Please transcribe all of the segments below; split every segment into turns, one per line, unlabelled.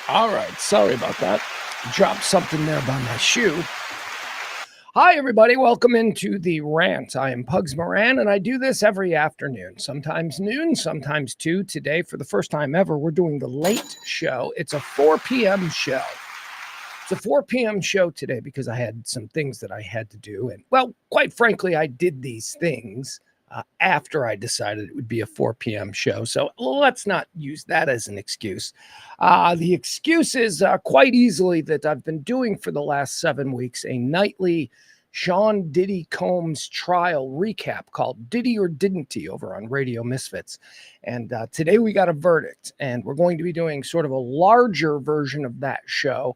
All right, sorry about that. Dropped something there by my shoe. Hi, everybody. Welcome into the Rant. I am Pugs Moran, and I do this every afternoon, sometimes noon, sometimes 2. Today, for the first time ever, we're doing the late show. It's a 4 p.m. show. It's a 4 p.m. show today because I had some things that I had to do. And, well, quite frankly, I did these things after I decided it would be a 4 p.m. show. So let's not use that as an excuse. The excuse is quite easily that I've been doing for the last 7 weeks a nightly Sean Diddy Combs trial recap called Diddy or Didn't He over on Radio Misfits. And today we got a verdict, and we're going to be doing sort of a larger version of that show.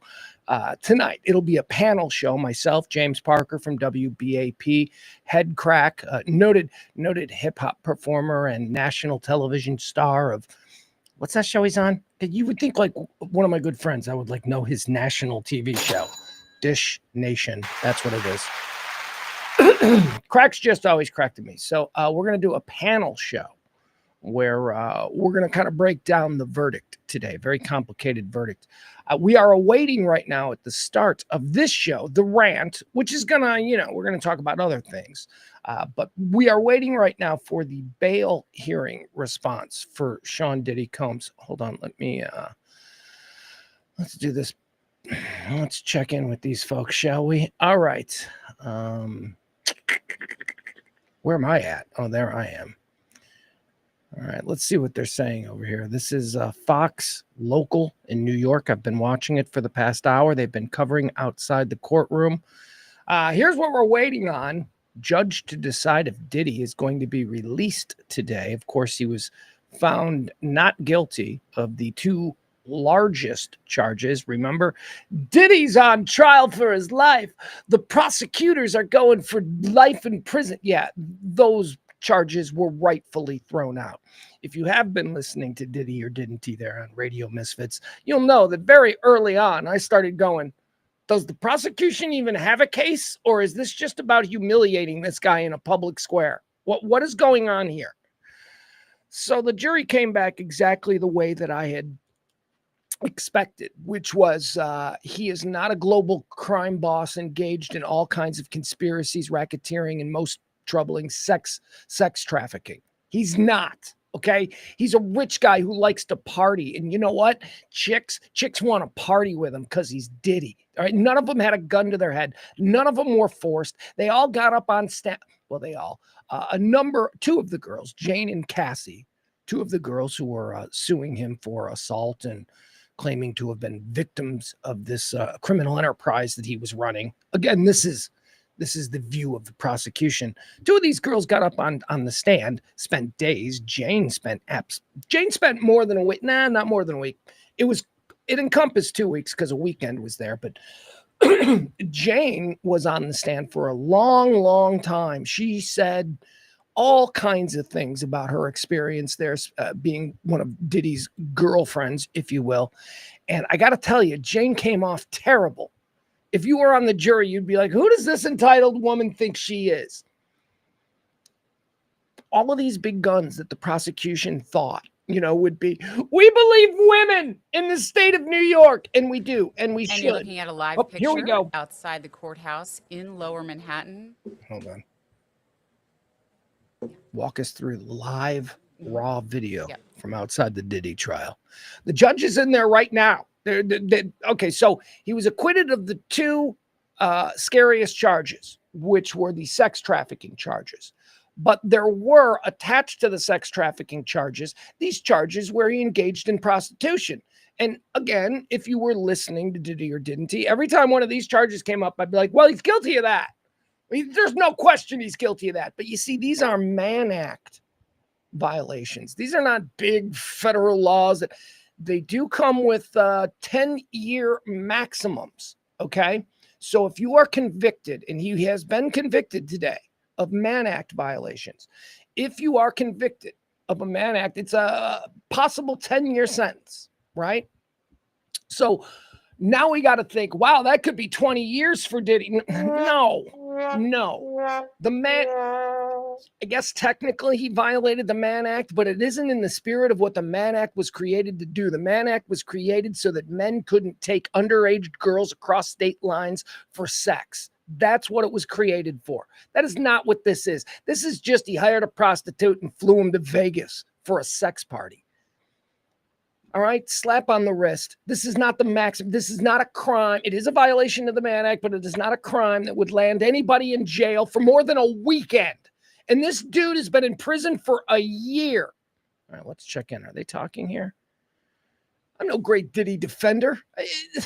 Tonight, it'll be a panel show. Myself, James Parker from WBAP, Head Crack, noted hip hop performer and national television star of what's that show he's on? You would think like one of my good friends, I would like know his national TV show, Dish Nation. That's what it is. Crack's just always cracked me. So we're gonna do a panel show where we're going to kind of break down the verdict today. Very complicated verdict. We are awaiting right now at the start of this show, the Rant, which is going to, we're going to talk about other things. But we are waiting right now for the bail hearing response for Sean Diddy Combs. Hold on. Let's do this. Let's check in with these folks, shall we? All right. Where am I at? Oh, there I am. All right, let's see what they're saying over here. This is Fox Local in New York. I've been watching it for the past hour. They've been covering outside the courtroom. Here's what we're waiting on. Judge to decide if Diddy is going to be released today. Of course, he was found not guilty of the 2 largest charges. Remember, Diddy's on trial for his life. The prosecutors are going for life in prison. Yeah, those charges were rightfully thrown out. If you have been listening to Diddy or Didn't He there on Radio Misfits, you'll know that very early on, I started going, does the prosecution even have a case? Or is this just about humiliating this guy in a public square? What is going on here? So the jury came back exactly the way that I had expected, which was he is not a global crime boss engaged in all kinds of conspiracies, racketeering, and most troubling sex trafficking. He's not. Okay. He's a rich guy who likes to party. And you know what? Chicks want to party with him because he's Diddy. All right. None of them had a gun to their head. None of them were forced. They all got up on Well, they all, 2 of the girls, Jane and Cassie, 2 of the girls who were suing him for assault and claiming to have been victims of this criminal enterprise that he was running. Again, this is the view of the prosecution. 2 of these girls got up on the stand, spent days. Jane spent more than a week. Nah, not more than a week. It encompassed 2 weeks because a weekend was there. But Jane was on the stand for a long, long time. She said all kinds of things about her experience there, being one of Diddy's girlfriends, if you will. And I got to tell you, Jane came off terrible. If you were on the jury, you'd be like, who does this entitled woman think she is? All of these big guns that the prosecution thought, would be, we believe women in the state of New York. And we do. And we should.
You're looking at a live picture
here we go.
Outside the courthouse in Lower Manhattan.
Hold on. Walk us through live, raw video from outside the Diddy trial. The judge is in there right now. Okay, so he was acquitted of the 2 scariest charges, which were the sex trafficking charges. But there were attached to the sex trafficking charges, these charges where he engaged in prostitution. And again, if you were listening to Diddy or Didn't He, every time one of these charges came up, I'd be like, well, he's guilty of that. There's no question he's guilty of that. But you see, these are Mann Act violations. These are not big federal laws that they do come with 10-year maximums. Okay. So if you are convicted, and he has been convicted today of Mann Act violations, if you are convicted of a Mann Act, it's a possible 10-year sentence, right? So now we got to think, wow, that could be 20 years for Diddy. No, No. The man, I guess technically he violated the Mann Act, but it isn't in the spirit of what the Mann Act was created to do. The Mann Act was created so that men couldn't take underage girls across state lines for sex. That's what it was created for. That is not what this is. This is just he hired a prostitute and flew him to Vegas for a sex party. All right, slap on the wrist. This is not the maximum. This is not a crime. It is a violation of the Mann Act, but it is not a crime that would land anybody in jail for more than a weekend. And this dude has been in prison for a year. All right, let's check in. Are they talking here? I'm no great Diddy defender. He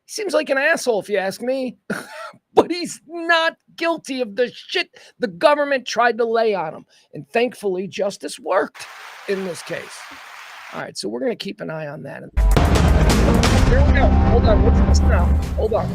seems like an asshole, if you ask me. But he's not guilty of the shit the government tried to lay on him. And thankfully, justice worked in this case. All right, so we're going to keep an eye on that. Here we go. Hold on. What's this now? Hold on.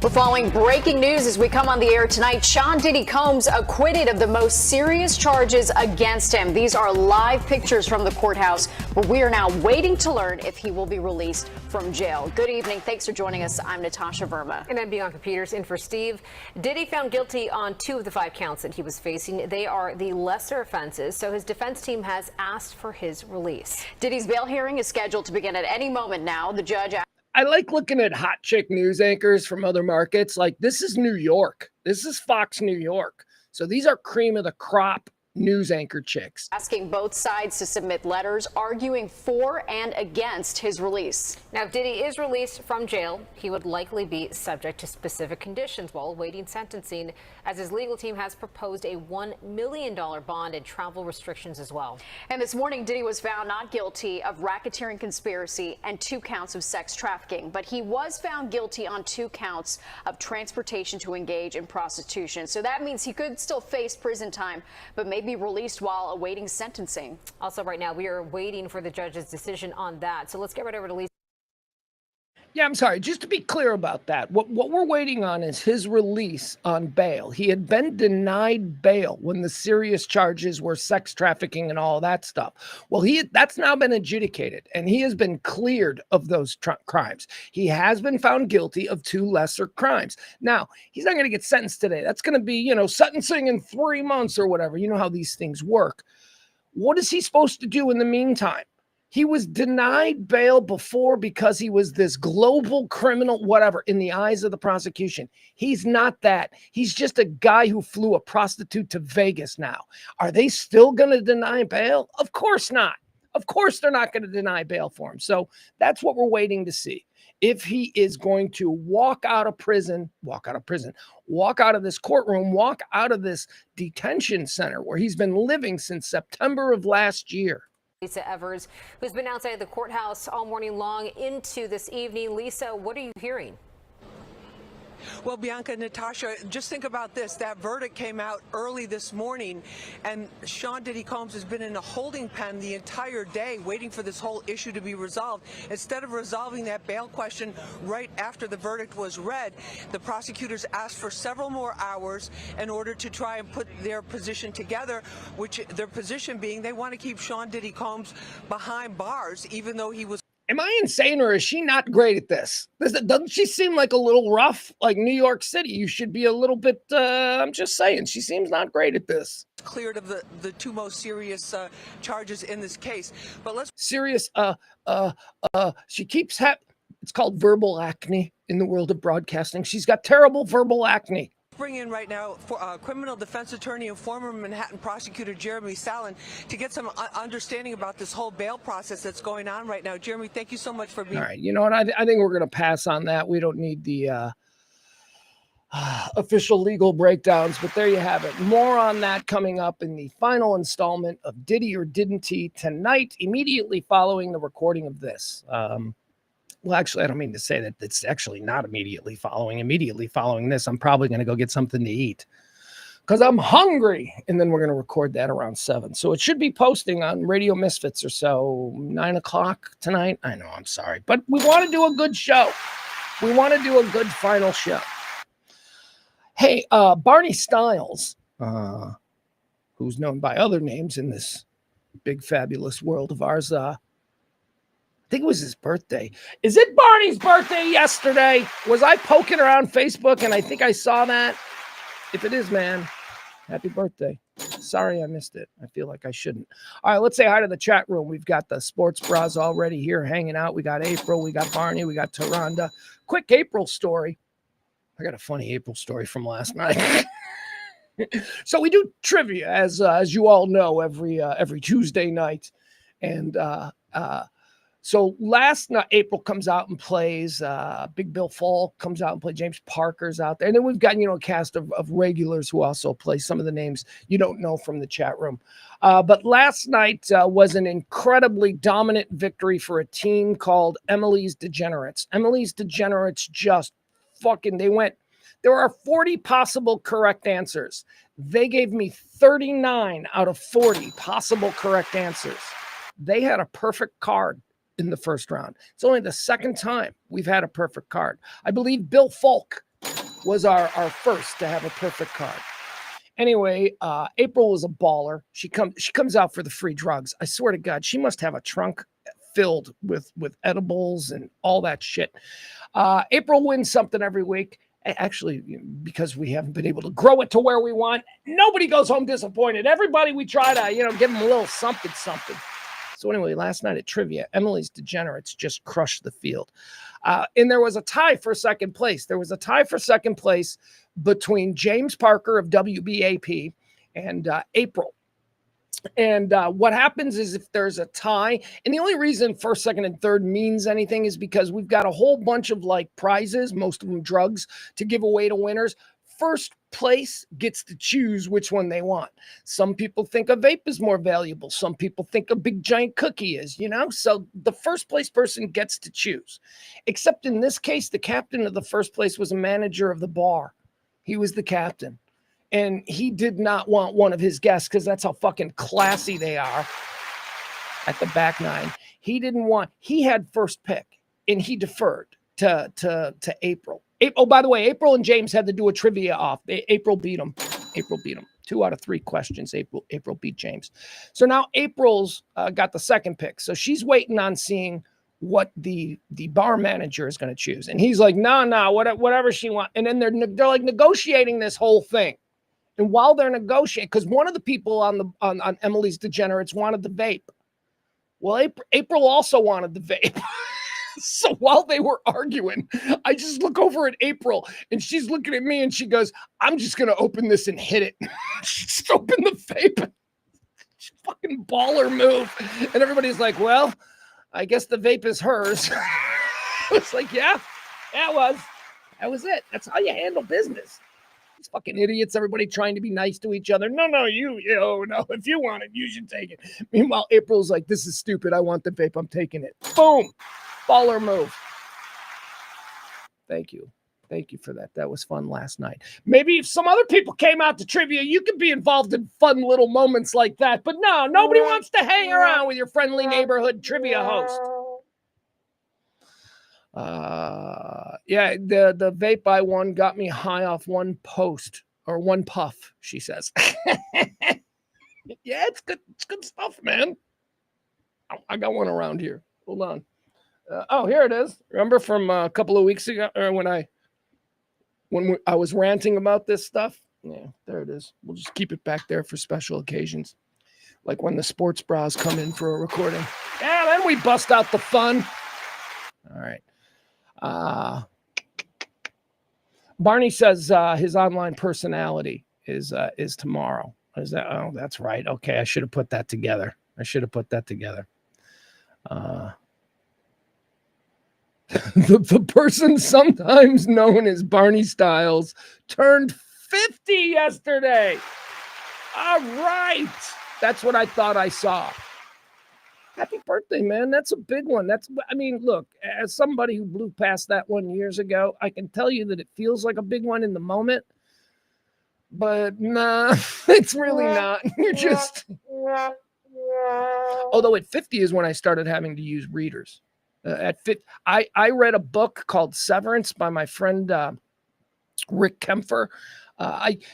We're following breaking news as we come on the air tonight. Sean Diddy Combs acquitted of the most serious charges against him. These are live pictures from the courthouse where we are now waiting to learn if he will be released from jail. Good evening. Thanks for joining us. I'm Natasha Verma.
And I'm Bianca Peters in for Steve. Diddy found guilty on 2 of the 5 counts that he was facing. They are the lesser offenses, so his defense team has asked for his release.
Diddy's bail hearing is scheduled to begin at any moment now. The judge...
I like looking at hot chick news anchors from other markets. Like, this is New York. This is Fox New York. So these are cream of the crop news anchor chicks.
Asking both sides to submit letters arguing for and against his release.
Now, if Diddy is released from jail, he would likely be subject to specific conditions while awaiting sentencing, as his legal team has proposed a $1 million bond and travel restrictions as well.
And this morning, Diddy was found not guilty of racketeering conspiracy and 2 counts of sex trafficking, but he was found guilty on 2 counts of transportation to engage in prostitution. So that means he could still face prison time, but maybe be released while awaiting sentencing.
Also, right now, we are waiting for the judge's decision on that. So let's get right over to Lisa.
Yeah, I'm sorry. Just to be clear about that, what we're waiting on is his release on bail. He had been denied bail when the serious charges were sex trafficking and all that stuff. Well, that's now been adjudicated, and he has been cleared of those crimes. He has been found guilty of 2 lesser crimes. Now, he's not going to get sentenced today. That's going to be, sentencing in 3 months or whatever. You know how these things work. What is he supposed to do in the meantime? He was denied bail before because he was this global criminal, whatever, in the eyes of the prosecution. He's not that. He's just a guy who flew a prostitute to Vegas now. Are they still going to deny bail? Of course not. Of course they're not going to deny bail for him. So that's what we're waiting to see. If he is going to walk out of this courtroom, walk out of this detention center where he's been living since September of last year.
Lisa Evers, who's been outside the courthouse all morning long into this evening. Lisa, what are you hearing?
Well, Bianca, Natasha, just think about this. That verdict came out early this morning, and Sean Diddy Combs has been in a holding pen the entire day waiting for this whole issue to be resolved. Instead of resolving that bail question right after the verdict was read, the prosecutors asked for several more hours in order to try and put their position together, which their position being they want to keep Sean Diddy Combs behind bars, even though he was...
Am I insane, or is she not great at this? Doesn't she seem like a little rough? Like New York City, you should be a little bit, I'm just saying, she seems not great at this.
Cleared of the 2 most serious charges in this case. But let's...
Serious, she keeps it's called verbal acne in the world of broadcasting. She's got terrible verbal acne.
Bring in right now for criminal defense attorney and former Manhattan prosecutor Jeremy Sallin to get some understanding about this whole bail process that's going on right now. Jeremy, thank you so much for being...
All right, you know what? I think we're going to pass on that. We don't need the official legal breakdowns, but there you have it. More on that coming up in the final installment of Diddy or Didn't He tonight, immediately following the recording of this. Well, actually, I don't mean to say that it's actually not immediately following. Immediately following this, I'm probably going to go get something to eat because I'm hungry. And then we're going to record that around 7. So it should be posting on Radio Misfits or so, 9 o'clock tonight. I know, I'm sorry. But we want to do a good show. We want to do a good final show. Hey, Barney Styles, who's known by other names in this big, fabulous world of ours, I think it was his birthday. Is it Barney's birthday yesterday? Was I poking around Facebook and I think I saw that? If it is, man, happy birthday. Sorry I missed it. I feel like I shouldn't. All right, let's say hi to the chat room. We've got the sports bras already here hanging out. We got April, we got Barney, we got Taronda. Quick April story. I got a funny April story from last night. So we do trivia, as you all know, every Tuesday night. And so last night, April comes out and plays. Big Bill Falk comes out and plays. James Parker's out there. And then we've got, a cast of regulars who also play some of the names you don't know from the chat room. But last night was an incredibly dominant victory for a team called Emily's Degenerates. Emily's Degenerates just fucking, there are 40 possible correct answers. They gave me 39 out of 40 possible correct answers. They had a perfect card in the first round. It's only the second time we've had a perfect card. I believe Bill Falk was our first to have a perfect card. Anyway, April was a baller. She comes out for the free drugs. I swear to God, she must have a trunk filled with edibles and all that shit. April wins something every week. Actually, because we haven't been able to grow it to where we want, nobody goes home disappointed. Everybody, we try to, give them a little something. So anyway, last night at trivia, Emily's Degenerates just crushed the field. And there was a tie for second place. There was a tie for second place between James Parker of WBAP and April. And what happens is if there's a tie, and the only reason first, second, and third means anything is because we've got a whole bunch of prizes, most of them drugs, to give away to winners. First place gets to choose which one they want. Some people think a vape is more valuable. Some people think a big giant cookie is, So the first place person gets to choose. Except in this case, the captain of the first place was a manager of the bar. He was the captain. And he did not want one of his guests, because that's how fucking classy they are at the back nine. He had first pick, and he deferred to April. Oh, by the way, April and James had to do a trivia off. April beat them. 2 out of 3 questions. April beat James. So now April's got the second pick. So she's waiting on seeing what the bar manager is going to choose. And he's like, no, whatever she wants. And then they're negotiating this whole thing. And while they're negotiating, because one of the people on Emily's Degenerates wanted the vape. Well, April also wanted the vape. So while they were arguing, I just look over at April, and she's looking at me, and she goes, I'm just going to open this and hit it. She just opened the vape. Fucking baller move. And everybody's like, well, I guess the vape is hers. It's like, yeah, it was. That was it. That's how you handle business. These fucking idiots, everybody trying to be nice to each other. No, if you want it, you should take it. Meanwhile, April's like, this is stupid. I want the vape. I'm taking it. Boom. Baller move. Thank you for that. That was fun last night. Maybe if some other people came out to trivia, you could be involved in fun little moments like that. But no, nobody wants to hang around with your friendly neighborhood trivia host. Yeah, the vape I won got me high off one post or one puff, she says. Yeah, it's good stuff, man. I got one around here. Hold on. Here it is. Remember from a couple of weeks ago, or when I was ranting about this stuff? Yeah, there it is. We'll just keep it back there for special occasions, like when the sports bras come in for a recording. Yeah, then we bust out the fun. All right. Barney says his online personality is tomorrow. Is that? Oh, that's right. Okay, I should have put that together. The person sometimes known as Barney Styles turned 50 yesterday. All right. That's what I thought I saw. Happy birthday, man. That's a big one. Look, as somebody who blew past that one years ago, I can tell you that it feels like a big one in the moment. But nah, it's really not. You're just... Although at 50 is when I started having to use readers. At 50, I read a book called Severance by my friend Rick Kempfer.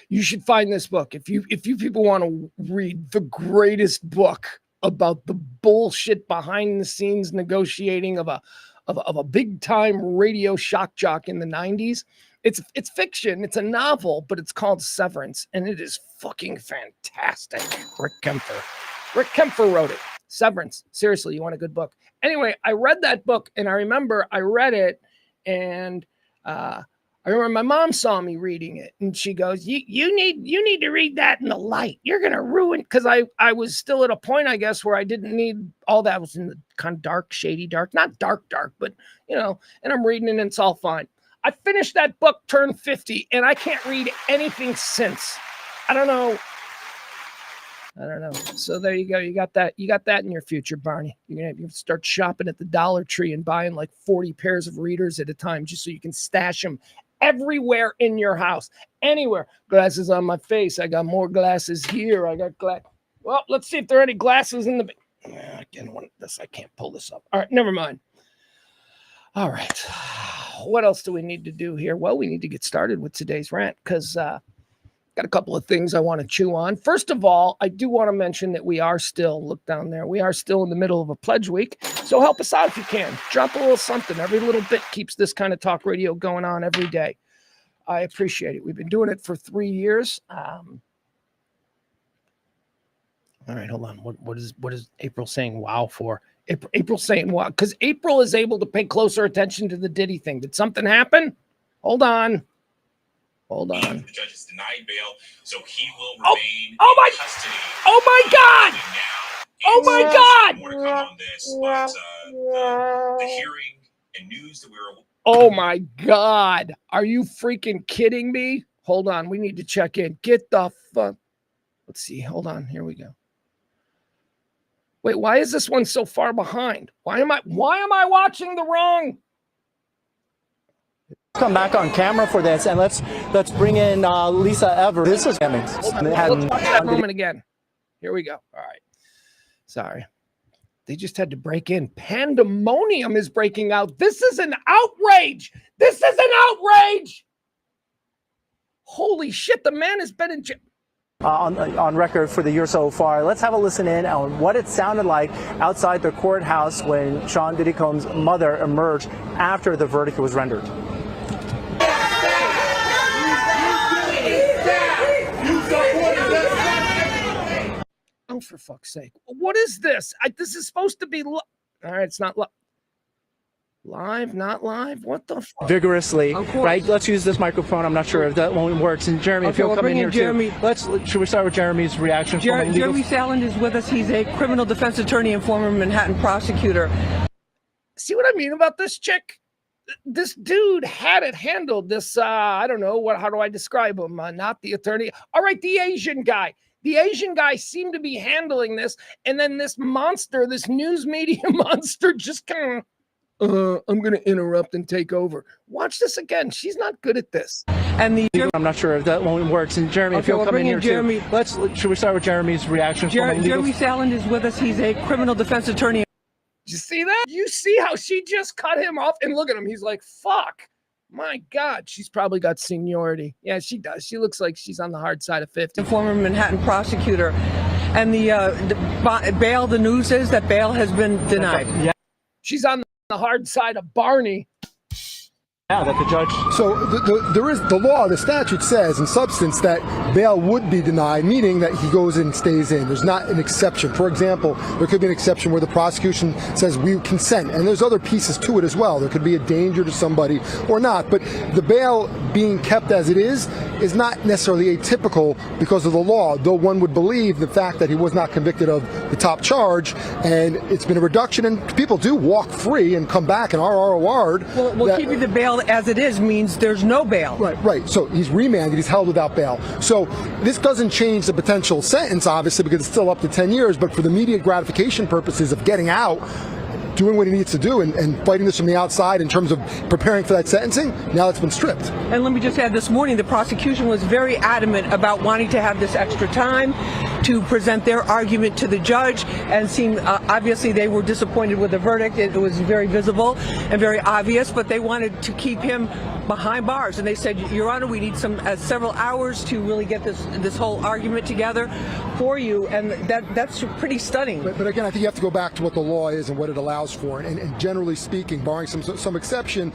You should find this book if you people want to read the greatest book about the bullshit behind the scenes negotiating of a big time radio shock jock in the 90s. It's fiction. It's a novel, but it's called Severance, and it is fucking fantastic. Rick Kempfer wrote it. Severance. Seriously, you want a good book? Anyway, I read that book, and I remember I read it, and I remember my mom saw me reading it, and she goes, "You need to read that in the light. You're gonna ruin." Because I was still at a point, I guess, where I didn't need all that. I was in the kind of dark, shady dark, not dark, but and I'm reading it, and it's all fine. I finished that book, turned 50, and I can't read anything since. I don't know. So there you go. You got that in your future, Barney. You're gonna start shopping at the Dollar Tree and buying like 40 pairs of readers at a time, just so you can stash them everywhere in your house, anywhere. Glasses on my face. I got more glasses here. I got glass. Well, let's see if there are any glasses in the. Again, I can't pull this up. All right, never mind. All right. What else do we need to do here? Well, we need to get started with today's rant because got a couple of things I want to chew on. First of all, I do want to mention that we are still, look down there, we are still in the middle of a pledge week. So help us out if you can. Drop a little something. Every little bit keeps this kind of talk radio going on every day. I appreciate it. We've been doing it for 3 years. All right, hold on. What is April saying wow for? April saying wow, because April is able to pay closer attention to the Diddy thing. Did something happen? Hold on. The
judge has denied bail, so he will remain in custody.
Oh my God! Oh my God!
More to come on this, but the hearing and news that we were.
Oh my God! Are you freaking kidding me? Hold on, we need to check in. Get the fuck. Let's see. Hold on. Here we go. Wait, why is this one so far behind? Why am I watching the wrong?
Come back on camera for this, and let's bring in Lisa Ever. This is
Let's watch that moment again. Here we go. All right. Sorry. They just had to break in. Pandemonium is breaking out. This is an outrage. Holy shit. The man has been in jail.
On record for the year so far. Let's have a listen in on what it sounded like outside the courthouse when Sean Diddy Combs' mother emerged after the verdict was rendered.
Oh, for fuck's sake. What is this? This is supposed to be... All right, it's not live, not live. What the fuck?
Vigorously, right? Let's use this microphone. I'm not sure if that one works. And Jeremy, if you'll come in here
Jeremy.
Too. Should we start with Jeremy's reaction?
Jeremy Sallin is with us. He's a criminal defense attorney and former Manhattan prosecutor.
See what I mean about this chick? This dude had it handled. This, I don't know, how do I describe him? Not the attorney. All right, the Asian guy. The Asian guy seemed to be handling this. And then this monster, this news media monster just kind of, I'm going to interrupt and take over. Watch this again. She's not good at this.
And
I'm not sure if that one works. And Jeremy, if you'll come in here
Jeremy.
Too. Should we start with Jeremy's reaction?
Jeremy Sallin is with us. He's a criminal defense attorney.
Did you see that? You see how she just cut him off? And look at him. He's like, fuck. My God, she's probably got seniority. Yeah, she does. She looks like she's on the hard side of 50.
The former Manhattan prosecutor. And the bail, the news is that bail has been denied.
Yeah.
She's on the hard side of Barney.
Yeah, that the judge.
So there is the law, the statute says in substance that bail would be denied, meaning that he goes and stays in. There's not an exception. For example, there could be an exception where the prosecution says we consent, and there's other pieces to it as well. There could be a danger to somebody or not, but the bail being kept as it is not necessarily atypical because of the law, though one would believe the fact that he was not convicted of the top charge, and it's been a reduction, and people do walk free and come back and ROR'd.
Well, keeping the bail as it is means there's no bail.
Right. So he's remanded, he's held without bail. So this doesn't change the potential sentence, obviously, because it's still up to 10 years, but for the immediate gratification purposes of getting out, doing what he needs to do and fighting this from the outside in terms of preparing for that sentencing, now it's been stripped.
And let me just add, this morning the prosecution was very adamant about wanting to have this extra time to present their argument to the judge, and seemed obviously they were disappointed with the verdict. It was very visible and very obvious, but they wanted to keep him behind bars, and they said, Your Honor, we need several hours to really get this whole argument together for you, and that's pretty stunning.
But again, I think you have to go back to what the law is and what it allows for, and generally speaking, barring some exception,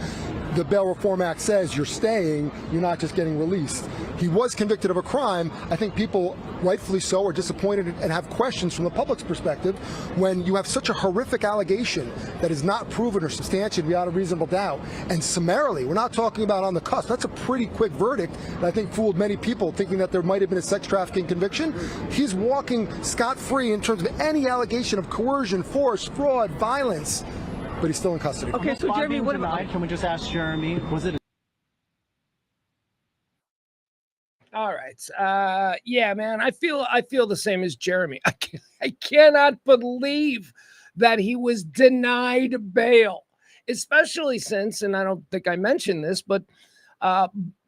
the Bail Reform Act says you're staying, you're not just getting released. He was convicted of a crime. I think people, rightfully so, are disappointed and have questions from the public's perspective when you have such a horrific allegation that is not proven or substantiated beyond a reasonable doubt. And summarily, we're not talking about on the cusp. That's a pretty quick verdict that I think fooled many people, thinking that there might have been a sex trafficking conviction. He's walking scot-free in terms of any allegation of coercion, force, fraud, violence, but he's still in custody.
Okay, so Jeremy, what about? Can we just ask Jeremy? Was it?
All right. Yeah, man, I feel the same as Jeremy. I cannot believe that he was denied bail, especially since, and I don't think I mentioned this, but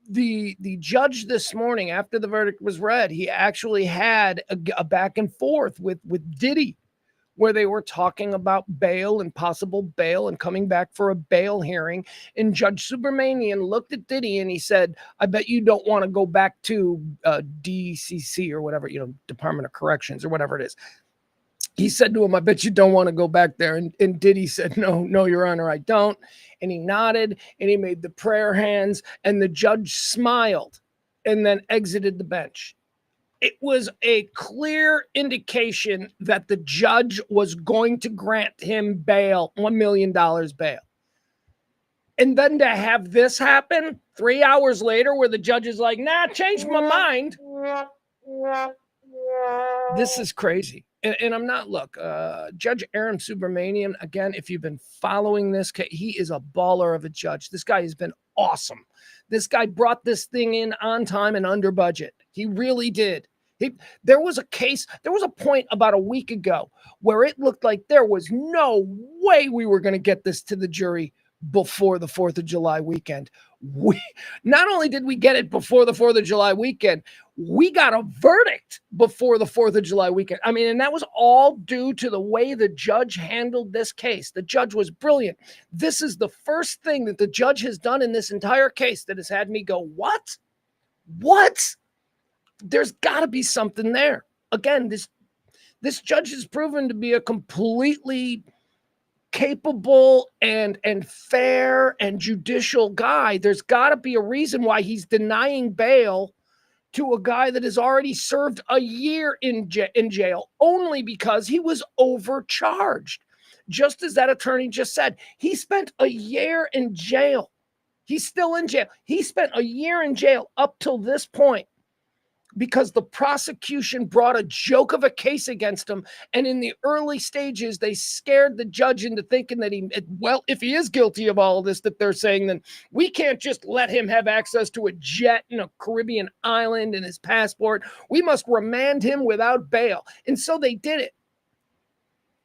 the judge this morning, after the verdict was read, he actually had a back and forth with Diddy, where they were talking about bail and possible bail and coming back for a bail hearing. And Judge Subramanian looked at Diddy and he said, I bet you don't want to go back to DCC or whatever, Department of Corrections or whatever it is. He said to him, I bet you don't want to go back there. And Diddy said, no, Your Honor, I don't. And he nodded and he made the prayer hands, and the judge smiled and then exited the bench. It was a clear indication that the judge was going to grant him bail, $1 million bail. And then to have this happen 3 hours later where the judge is like, nah, changed my mind. This is crazy. And I'm not, look, Judge Aaron Subramanian, again, if you've been following this, he is a baller of a judge. This guy has been awesome. This guy brought this thing in on time and under budget. He really did. There was a point about a week ago where it looked like there was no way we were going to get this to the jury before the 4th of July weekend. Not only did we get it before the 4th of July weekend, we got a verdict before the 4th of July weekend. I mean, and that was all due to the way the judge handled this case. The judge was brilliant. This is the first thing that the judge has done in this entire case that has had me go, what? There's got to be something there. Again, this judge has proven to be a completely capable and fair and judicial guy. There's got to be a reason why he's denying bail to a guy that has already served a year in jail only because he was overcharged. Just as that attorney just said, he spent a year in jail. He's still in jail. He spent a year in jail up till this point, because the prosecution brought a joke of a case against him. And in the early stages, they scared the judge into thinking that if he is guilty of all of this, that they're saying, then we can't just let him have access to a jet in a Caribbean island and his passport. We must remand him without bail. And so they did it.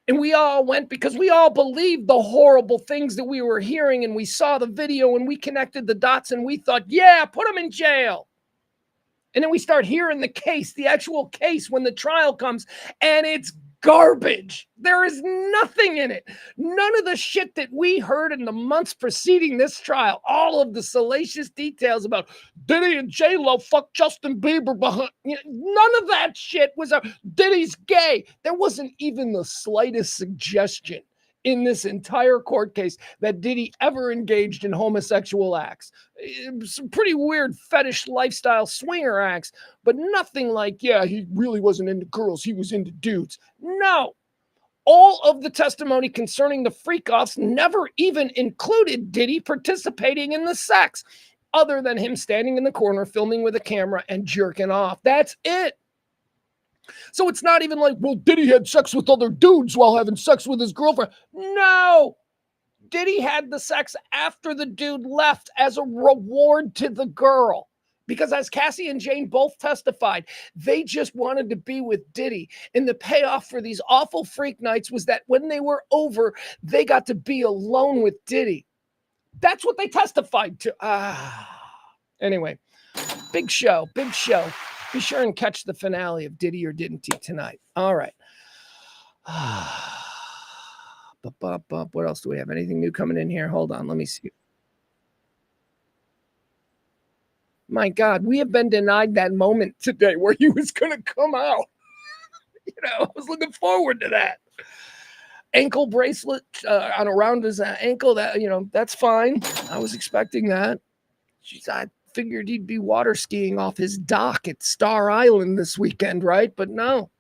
And we all went because we all believed the horrible things that we were hearing. And we saw the video and we connected the dots and we thought, yeah, put him in jail. And then we start hearing the case, the actual case, when the trial comes, and it's garbage. There is nothing in it. None of the shit that we heard in the months preceding this trial, all of the salacious details about Diddy and J-Lo fucked Justin Bieber behind. None of that shit was Diddy's gay. There wasn't even the slightest suggestion in this entire court case that Diddy ever engaged in homosexual acts. Some pretty weird fetish lifestyle swinger acts, but nothing like, yeah, he really wasn't into girls, he was into dudes. No. All of the testimony concerning the freak-offs never even included Diddy participating in the sex, other than him standing in the corner filming with a camera and jerking off. That's it. So it's not even like, well, Diddy had sex with other dudes while having sex with his girlfriend. No. Diddy had the sex after the dude left as a reward to the girl. Because as Cassie and Jane both testified, they just wanted to be with Diddy. And the payoff for these awful freak nights was that when they were over, they got to be alone with Diddy. That's what they testified to. Anyway, big show. Be sure and catch the finale of Diddy or Didn't He tonight. All right. What else do we have? Anything new coming in here? Hold on. Let me see. My God, we have been denied that moment today where he was going to come out. I was looking forward to that. ankle bracelet on around his ankle. That, that's fine. I was expecting that. Jeez, I figured he'd be water skiing off his dock at Star Island this weekend, right? But no.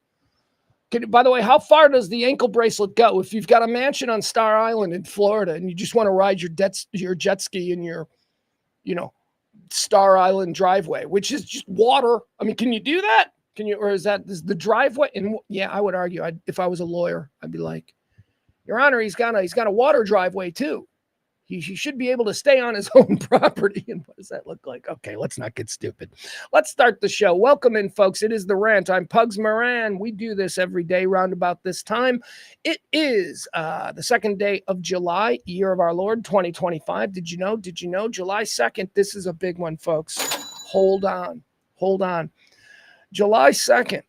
By the way, how far does the ankle bracelet go? If you've got a mansion on Star Island in Florida and you just want to ride your jet ski in your, Star Island driveway, which is just water. I mean, can you do that? Can you, or is the driveway? And yeah, I would argue, if I was a lawyer, I'd be like, Your Honor, he's got a water driveway too. He should be able to stay on his own property. And what does that look like? Okay, let's not get stupid. Let's start the show. Welcome in, folks. It is The Rant. I'm Pugs Moran. We do this every day round about this time. It is the second day of July, year of our Lord, 2025. Did you know? July 2nd. This is a big one, folks. Hold on. July 2nd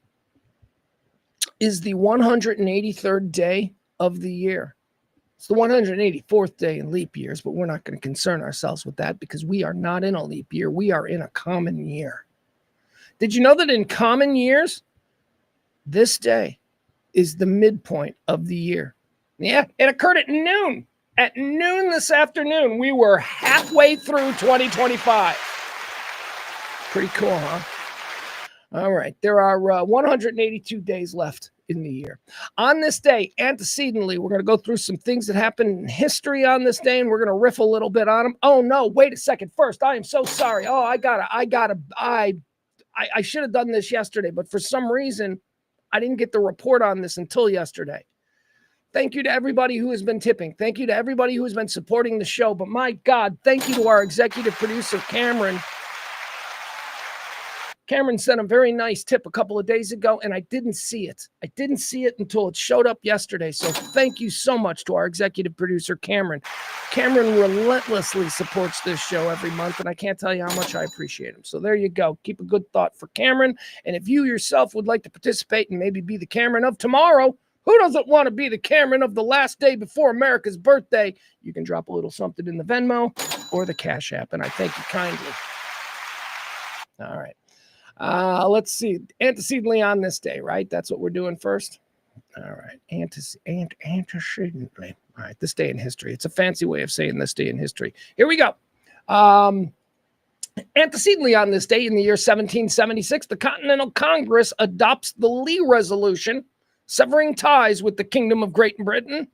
is the 183rd day of the year. It's the 184th day in leap years, but we're not going to concern ourselves with that because we are not in a leap year. We are in a common year. Did you know that in common years, this day is the midpoint of the year? Yeah, it occurred at noon. At noon this afternoon, we were halfway through 2025. Pretty cool, huh? All right, there are 182 days left in the year. On this day, antecedently, we're going to go through some things that happened in history on this day, and we're going to riff a little bit on them. Oh no, wait a second. First, I am so sorry. Oh, I should have done this yesterday, but for some reason, I didn't get the report on this until yesterday. Thank you to everybody who has been tipping. Thank you to everybody who has been supporting the show. But my God, thank you to our executive producer, Cameron. Cameron sent a very nice tip a couple of days ago, and I didn't see it. I didn't see it until it showed up yesterday. So thank you so much to our executive producer, Cameron. Cameron relentlessly supports this show every month, and I can't tell you how much I appreciate him. So there you go. Keep a good thought for Cameron. And if you yourself would like to participate and maybe be the Cameron of tomorrow, who doesn't want to be the Cameron of the last day before America's birthday? You can drop a little something in the Venmo or the Cash App, and I thank you kindly. All right. Let's see. Antecedently on this day, right? That's what we're doing first. All right. Antecedently. All right. This day in history. It's a fancy way of saying this day in history. Here we go. Antecedently on this day in the year 1776, the Continental Congress adopts the Lee Resolution, severing ties with the Kingdom of Great Britain.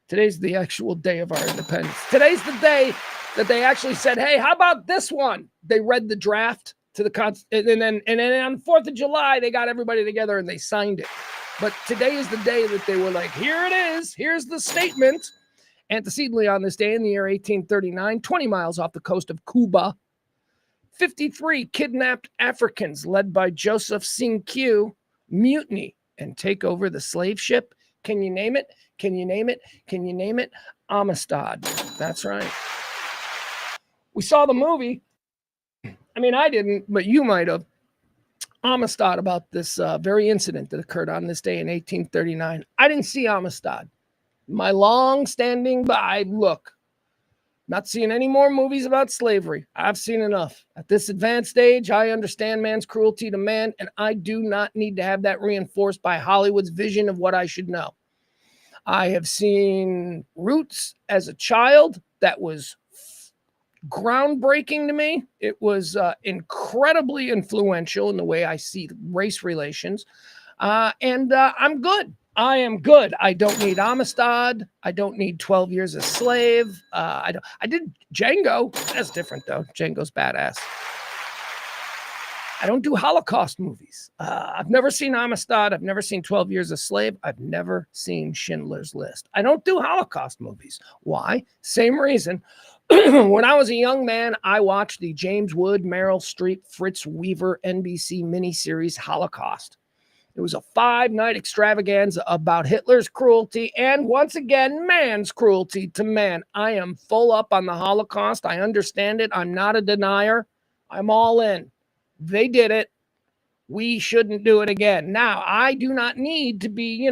Today's the actual day of our independence. Today's the day that they actually said, hey, how about this one? They read the draft to the and then on the 4th of July, they got everybody together and they signed it. But today is the day that they were like, here it is. Here's the statement. Antecedently on this day in the year 1839, 20 miles off the coast of Cuba, 53 kidnapped Africans led by Joseph Cinque mutiny and take over the slave ship. Can you name it? Can you name it? Can you name it? Amistad. That's right. We saw the movie. I mean, I didn't, but you might have. Amistad, about this very incident that occurred on this day in 1839. I didn't see Amistad. My long-standing, look, not seeing any more movies about slavery. I've seen enough. At this advanced age, I understand man's cruelty to man, and I do not need to have that reinforced by Hollywood's vision of what I should know. I have seen Roots as a child. That was groundbreaking to me. It was incredibly influential in the way I see race relations. And I'm good. I am good. I don't need Amistad. I don't need 12 Years a Slave. I did Django. That's different, though. Django's badass. I don't do Holocaust movies. I've never seen Amistad. I've never seen 12 Years a Slave. I've never seen Schindler's List. I don't do Holocaust movies. Why? Same reason. When I was a young man, I watched the James Wood, Meryl Streep, Fritz Weaver NBC miniseries Holocaust. It was a 5-night extravaganza about Hitler's cruelty and, once again, man's cruelty to man. I am full up on the Holocaust. I understand it. I'm not a denier. I'm all in. They did it. We shouldn't do it again. Now, I do not need to be,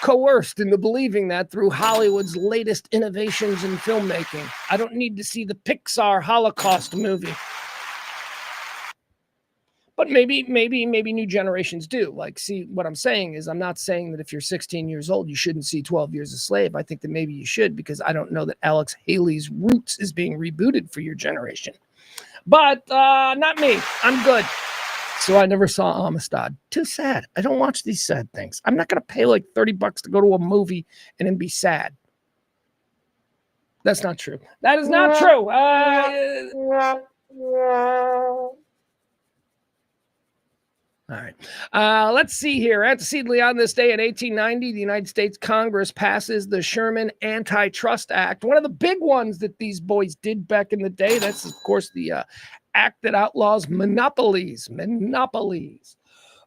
coerced into believing that through Hollywood's latest innovations in filmmaking. I don't need to see the Pixar Holocaust movie. But maybe new generations do. Like, see, what I'm saying is I'm not saying that if you're 16 years old, you shouldn't see 12 Years a Slave. I think that maybe you should, because I don't know that Alex Haley's Roots is being rebooted for your generation. But not me. I'm good. So I never saw Amistad. Too sad. I don't watch these sad things. I'm not going to pay like $30 to go to a movie and then be sad. That's not true. That is not true. All right. Let's see here. Antecedently on this day in 1890, the United States Congress passes the Sherman Antitrust Act. One of the big ones that these boys did back in the day. That's, of course, the act that outlaws monopolies.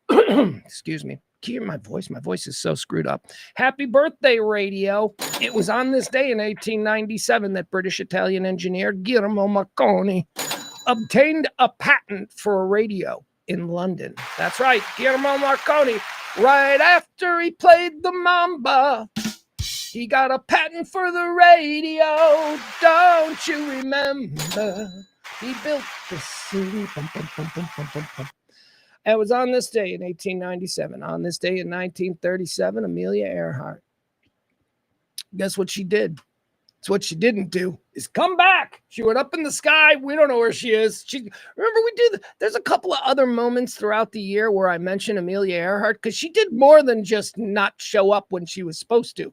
Excuse me. Can you hear my voice? My voice is so screwed up. Happy birthday, radio. It was on this day in 1897 that British-Italian engineer Guillermo Marconi obtained a patent for a radio in London. That's right, Guillermo Marconi. Right after he played the Mamba, he got a patent for the radio. Don't you remember? He built the city. It was on this day in 1897. On this day in 1937, Amelia Earhart. Guess what she did? It's what she didn't do is come back. She went up in the sky. We don't know where she is. Remember, there's a couple of other moments throughout the year where I mention Amelia Earhart because she did more than just not show up when she was supposed to.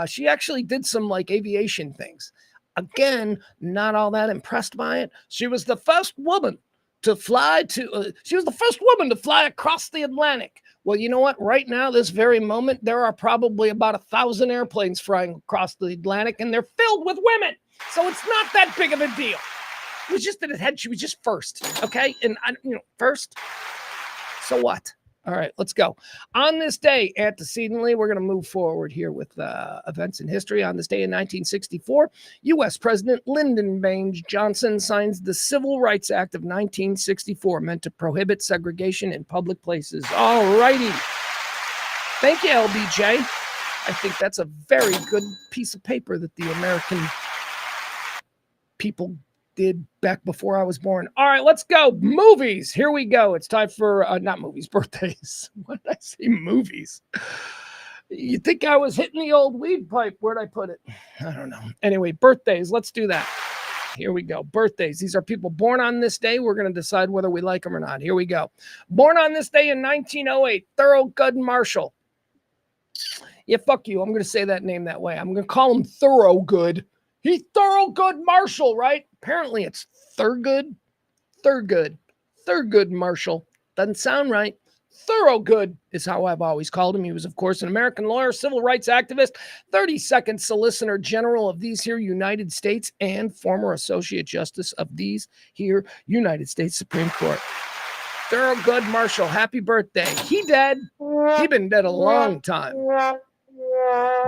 She actually did some like aviation things. Again, not all that impressed by it. She was the first woman to fly across the Atlantic. Well, you know what? Right now, this very moment, there are probably about 1,000 airplanes flying across the Atlantic, and they're filled with women. So it's not that big of a deal. It was just that she was just first, okay? And, first. So what? All right, let's go. On this day, antecedently, we're going to move forward here with events in history. On this day in 1964, U.S. President Lyndon Baines Johnson signs the Civil Rights Act of 1964, meant to prohibit segregation in public places. All righty. Thank you, LBJ. I think that's a very good piece of paper that the American people did back before I was born. All right, let's go. Movies. Here we go. It's time for not movies, birthdays. What did I say? Movies. You think I was hitting the old weed pipe? Where'd I put it? I don't know. Anyway, birthdays. Let's do that. Here we go. Birthdays. These are people born on this day. We're going to decide whether we like them or not. Here we go. Born on this day in 1908, Thurgood Marshall. Yeah, fuck you. I'm going to say that name that way. I'm going to call him Thorogood. He's Thurgood Marshall, right? Apparently it's Thurgood Marshall. Doesn't sound right. Thorogood is how I've always called him. He was, of course, an American lawyer, civil rights activist, 32nd Solicitor General of these here United States, and former Associate Justice of these here United States Supreme Court. Thurgood Marshall, happy birthday. He dead. He been dead a long time.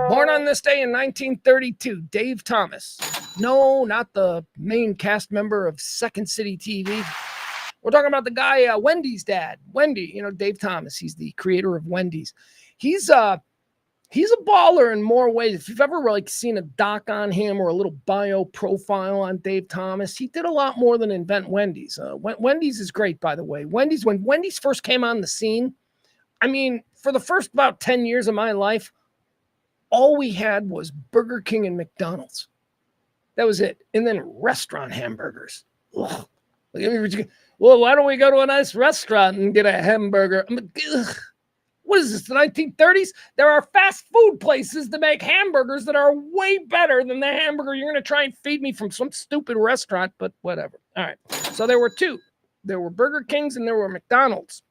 Born on this day in 1932, Dave Thomas. No, not the main cast member of Second City TV. We're talking about the guy, Wendy's dad. Wendy, Dave Thomas. He's the creator of Wendy's. He's a baller in more ways. If you've ever seen a doc on him or a little bio profile on Dave Thomas, he did a lot more than invent Wendy's. Wendy's is great, by the way. When Wendy's first came on the scene, for the first about 10 years of my life, all we had was Burger King and McDonald's. That was it. And then restaurant hamburgers. Ugh. Well, why don't we go to a nice restaurant and get a hamburger? What is this, the 1930s? There are fast food places that make hamburgers that are way better than the hamburger you're going to try and feed me from some stupid restaurant, but whatever. All right. So there were two. There were Burger Kings and there were McDonald's.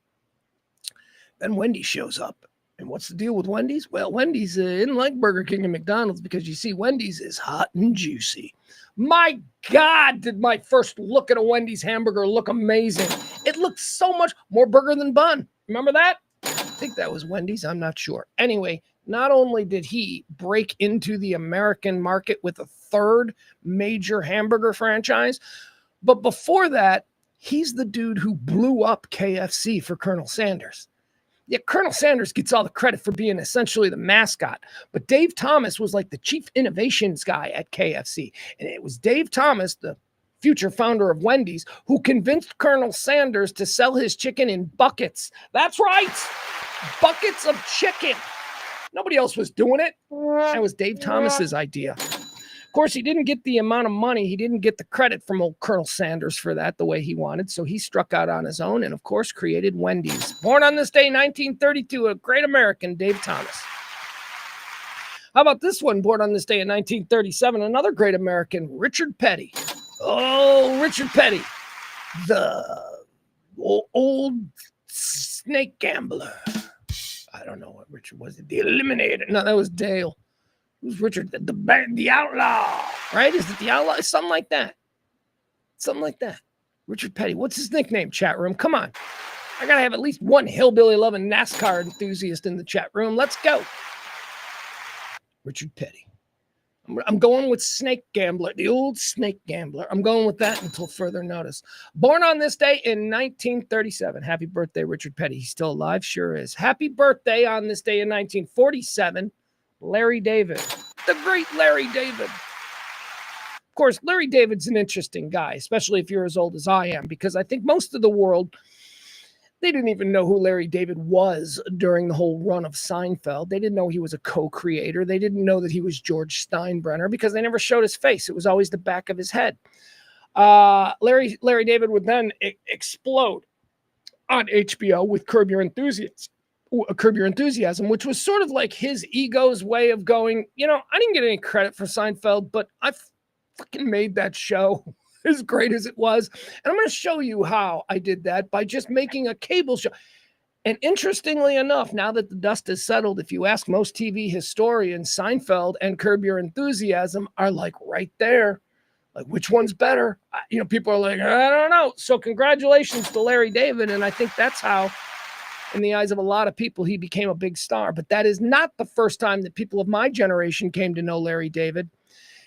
Then Wendy's shows up. And what's the deal with Wendy's? Well, Wendy's isn't like Burger King and McDonald's because you see, Wendy's is hot and juicy. My God, did my first look at a Wendy's hamburger look amazing. It looked so much more burger than bun. Remember that? I think that was Wendy's. I'm not sure. Anyway, not only did he break into the American market with a third major hamburger franchise, but before that, he's the dude who blew up KFC for Colonel Sanders. Yeah, Colonel Sanders gets all the credit for being essentially the mascot, but Dave Thomas was like the chief innovations guy at KFC. And it was Dave Thomas, the future founder of Wendy's, who convinced Colonel Sanders to sell his chicken in buckets. That's right, buckets of chicken. Nobody else was doing it. That was Dave Thomas's idea. Of course, he didn't get the amount of money. He didn't get the credit from old Colonel Sanders for that the way he wanted. So he struck out on his own and, of course, created Wendy's. Born on this day, 1932, a great American, Dave Thomas. How about this one? Born on this day in 1937, another great American, Richard Petty. Oh, Richard Petty, the old snake gambler. I don't know what Richard was. The Eliminator. No, that was Dale. Who's Richard? The outlaw, right? Is it the outlaw? Something like that. Something like that. Richard Petty. What's his nickname, chat room? Come on. I got to have at least one hillbilly-loving NASCAR enthusiast in the chat room. Let's go. Richard Petty. I'm going with Snake Gambler, the old Snake Gambler. I'm going with that until further notice. Born on this day in 1937. Happy birthday, Richard Petty. He's still alive? Sure is. Happy birthday on this day in 1947. Larry David, the great Larry David. Of course, Larry David's an interesting guy, especially if you're as old as I am, because I think most of the world, they didn't even know who Larry David was during the whole run of Seinfeld. They didn't know he was a co-creator. They didn't know that he was George Steinbrenner because they never showed his face. It was always the back of his head. Larry David would then explode on HBO with Curb Your Enthusiasm, which was sort of like his ego's way of going, I didn't get any credit for Seinfeld, but I fucking made that show as great as it was. And I'm going to show you how I did that by just making a cable show. And interestingly enough, now that the dust has settled, if you ask most TV historians, Seinfeld and Curb Your Enthusiasm are like right there. Like, which one's better? People are like, I don't know. So congratulations to Larry David. And I think that's how, in the eyes of a lot of people, he became a big star. But that is not the first time that people of my generation came to know Larry David.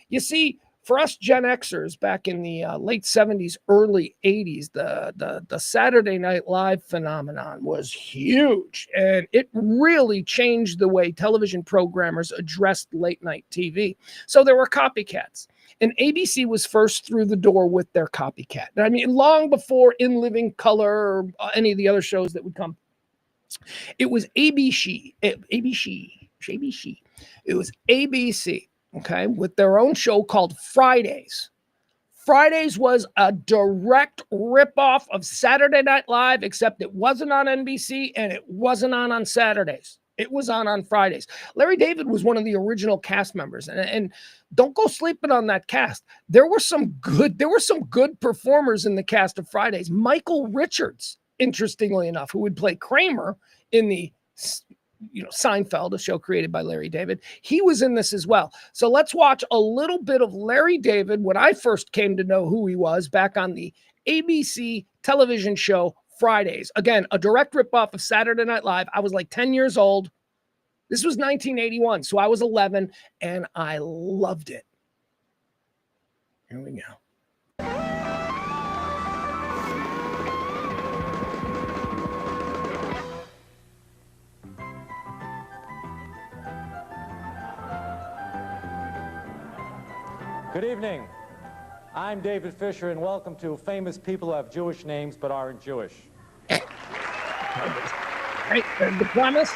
You see, for us Gen Xers back in the late 70s, early 80s, the Saturday Night Live phenomenon was huge. And it really changed the way television programmers addressed late night TV. So there were copycats. And ABC was first through the door with their copycat. I mean, long before In Living Color or any of the other shows that would come. It was ABC. It was ABC, okay, with their own show called Fridays. Fridays was a direct ripoff of Saturday Night Live, except it wasn't on NBC and it wasn't on Saturdays. It was on Fridays. Larry David was one of the original cast members, and don't go sleeping on that cast. There were some good performers in the cast of Fridays. Michael Richards, interestingly enough, who would play Kramer in the Seinfeld, a show created by Larry David. He was in this as well. So let's watch a little bit of Larry David when I first came to know who he was back on the ABC television show Fridays. Again, a direct ripoff of Saturday Night Live. I was like 10 years old. This was 1981, so I was 11, and I loved it. Here we go.
Good evening. I'm David Fisher, and welcome to Famous People Who Have Jewish Names but aren't Jewish.
Right, the premise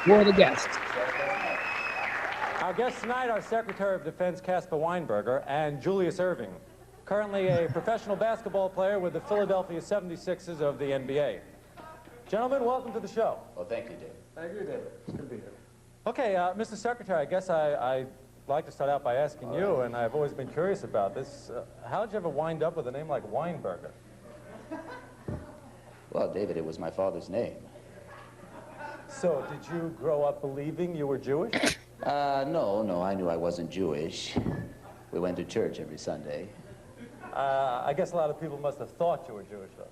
for the guests.
Our guests tonight are Secretary of Defense Caspar Weinberger and Julius Erving, currently a professional basketball player with the Philadelphia 76ers of the NBA. Gentlemen, welcome to the show.
Well, thank you, David.
Thank you, David. It's good to be here. Okay, Mr. Secretary, I guess I'd like to start out by asking you, and I've always been curious about this, how did you ever wind up with a name like Weinberger?
Well, David, it was my father's name.
So, did you grow up believing you were Jewish?
No, I knew I wasn't Jewish. We went to church every Sunday.
I guess a lot of people must have thought you were Jewish, though.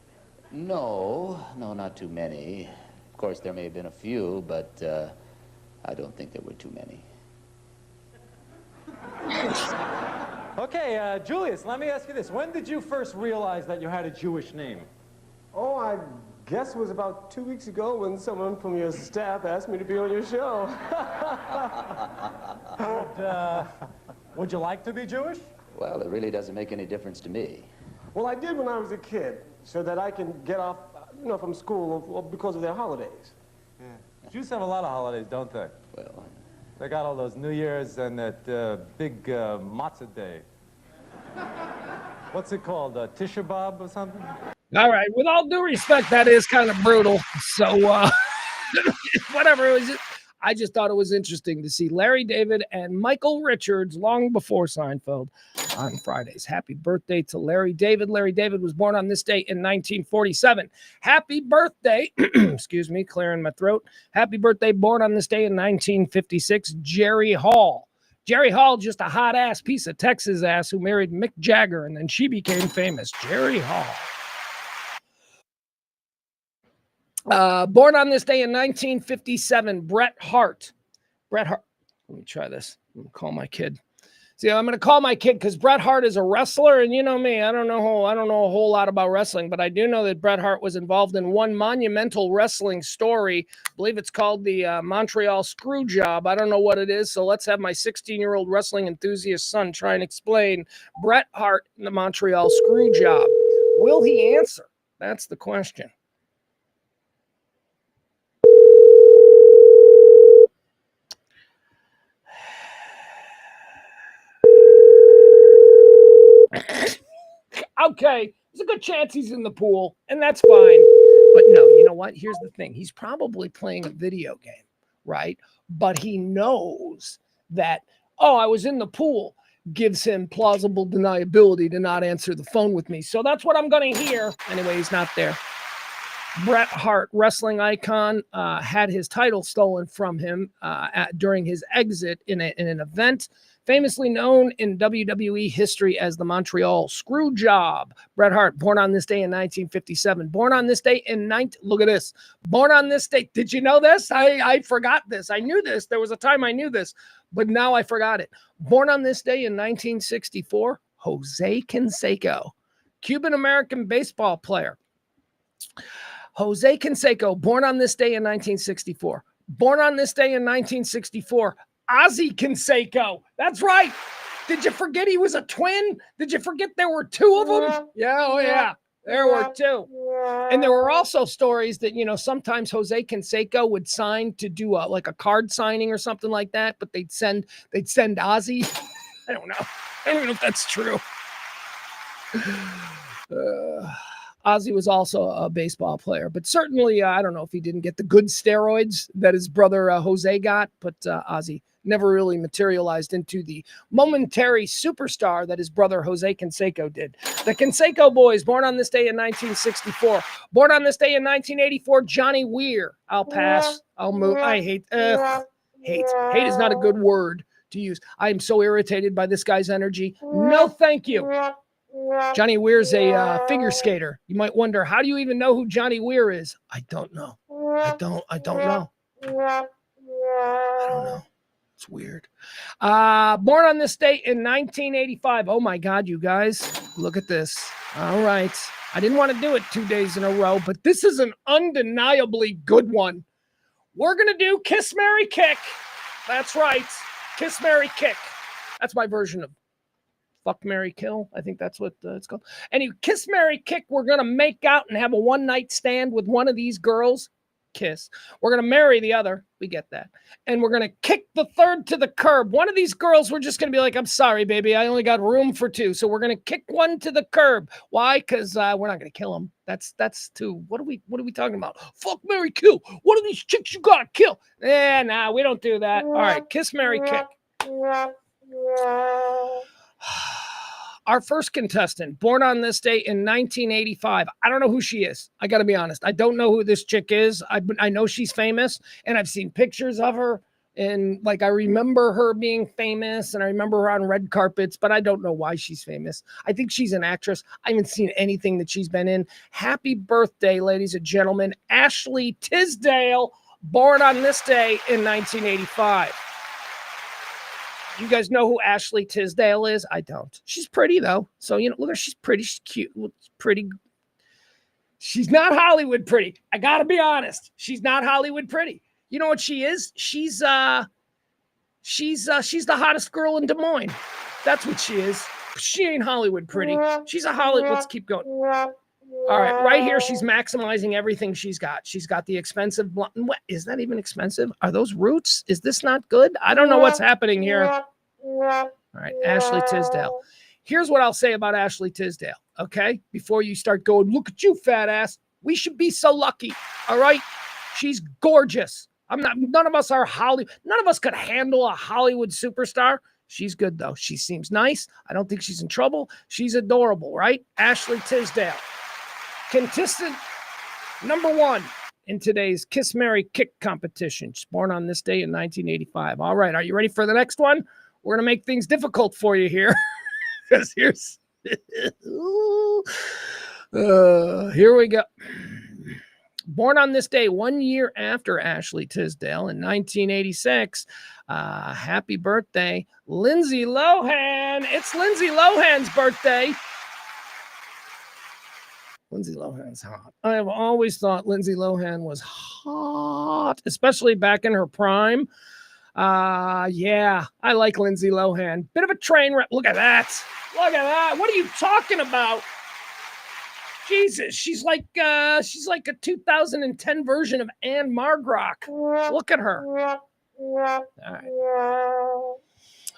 No, not too many. Of course, there may have been a few, but I don't think there were too many.
Okay, Julius, let me ask you this. When did you first realize that you had a Jewish name?
Oh, I guess it was about 2 weeks ago when someone from your staff asked me to be on your show.
Would you like to be Jewish?
Well, it really doesn't make any difference to me.
Well, I did when I was a kid, so that I can get off, from school because of their holidays.
Yeah. Jews have a lot of holidays, don't they?
Well,
they got all those New Year's and that big matzah day. What's it called? Tisha B'Av or something?
All right. With all due respect, that is kind of brutal. So, whatever it was, I just thought it was interesting to see Larry David and Michael Richards long before Seinfeld on Fridays. Happy birthday to Larry David. Larry David was born on this day in 1947. Happy birthday. Excuse me, clearing my throat. Happy birthday, born on this day in 1956, Jerry Hall. Jerry Hall, just a hot ass piece of Texas ass who married Mick Jagger, and then she became famous. Jerry Hall. Born on this day in 1957, Bret Hart. Bret Hart. Let me try this. I'm going to call my kid. See, I'm going to call my kid because Bret Hart is a wrestler, and you know me, I don't know a whole lot about wrestling, but I do know that Bret Hart was involved in one monumental wrestling story. I believe it's called the Montreal Screwjob. I don't know what it is, so let's have my 16-year-old wrestling enthusiast son try and explain Bret Hart and the Montreal Screwjob. Will he answer? That's the question. Okay, there's a good chance he's in the pool, and that's fine. But no, you know what? Here's the thing. He's probably playing a video game, right? But he knows that, I was in the pool, gives him plausible deniability to not answer the phone with me. So that's what I'm going to hear. Anyway, he's not there. Bret Hart, wrestling icon, had his title stolen from him during his exit in an event famously known in WWE history as the Montreal Screwjob. Bret Hart, born on this day in 1957. Born on this day in look at this. Born on this day. Did you know this? I forgot this. I knew this. There was a time I knew this, but now I forgot it. Born on this day in 1964, Jose Canseco, Cuban-American baseball player. Jose Canseco, born on this day in 1964. Born on this day in 1964, Ozzie Canseco. That's right. Did you forget he was a twin? Did you forget there were two of them? Yeah, there were two. And there were also stories that, sometimes Jose Canseco would sign to do a card signing or something like that, but they'd send Ozzie. I don't know if that's true. Ozzie was also a baseball player, but certainly, I don't know if he didn't get the good steroids that his brother Jose got, but Ozzie never really materialized into the momentary superstar that his brother Jose Canseco did. The Canseco boys, born on this day in 1964. Born on this day in 1984, Johnny Weir. I'll pass. I'll move. I hate. Hate is not a good word to use. I am so irritated by this guy's energy. No, thank you. Johnny Weir's a figure skater. You might wonder, how do you even know who Johnny Weir is? I don't know. I don't know. I don't know. It's weird. Born on this date in 1985. Oh my God, you guys, look at this. All right. I didn't want to do it 2 days in a row, but this is an undeniably good one. We're going to do Kiss, Marry, Kick. That's right. Kiss, Marry, Kick. That's my version of Fuck, Marry, Kill. I think that's what it's called. Anyway, Kiss, Marry, Kick. We're going to make out and have a one-night stand with one of these girls. Kiss. We're going to marry the other. We get that. And we're going to kick the third to the curb. One of these girls, we're just going to be like, I'm sorry, baby. I only got room for two. So we're going to kick one to the curb. Why? Because we're not going to kill him. That's too. What are we talking about? Fuck, marry, kill. One of these chicks you got to kill. Nah, we don't do that. All right. Kiss, marry, kick. Our first contestant, born on this day in 1985. I don't know who she is. I got to be honest. I don't know who this chick is. I know she's famous, and I've seen pictures of her, and I remember her being famous, and I remember her on red carpets, but I don't know why she's famous. I think she's an actress. I haven't seen anything that she's been in. Happy birthday, ladies and gentlemen. Ashley Tisdale, born on this day in 1985. You guys know who Ashley Tisdale is? I don't. She's pretty, though. So, look at her. She's pretty. She's cute. Pretty. She's not Hollywood pretty. I got to be honest. She's not Hollywood pretty. You know what she is? She's the hottest girl in Des Moines. That's what she is. She ain't Hollywood pretty. She's a Hollywood. Let's keep going. All right, right here, she's maximizing everything she's got. She's got the expensive blonde. What is that even expensive? Are those roots? Is this not good? I don't know what's happening here. All right, Ashley Tisdale. Here's what I'll say about Ashley Tisdale, okay? Before you start going, look at you, fat ass. We should be so lucky, all right? She's gorgeous. None of us are Hollywood. None of us could handle a Hollywood superstar. She's good, though. She seems nice. I don't think she's in trouble. She's adorable, right? Ashley Tisdale. Contestant number 1 in today's Kiss, Marry, Kick competition. She's born on this day in 1985. All right, are you ready for the next one? We're going to make things difficult for you here. Because here's... here we go. Born on this day 1 year after Ashley Tisdale in 1986. Happy birthday, Lindsay Lohan. It's Lindsay Lohan's birthday. Lindsay Lohan's hot. I have always thought Lindsay Lohan was hot, especially back in her prime. Yeah, I like Lindsay Lohan. Bit of a train wreck. Look at that. Look at that. What are you talking about? Jesus, she's like a 2010 version of Anne Margrock. Look at her.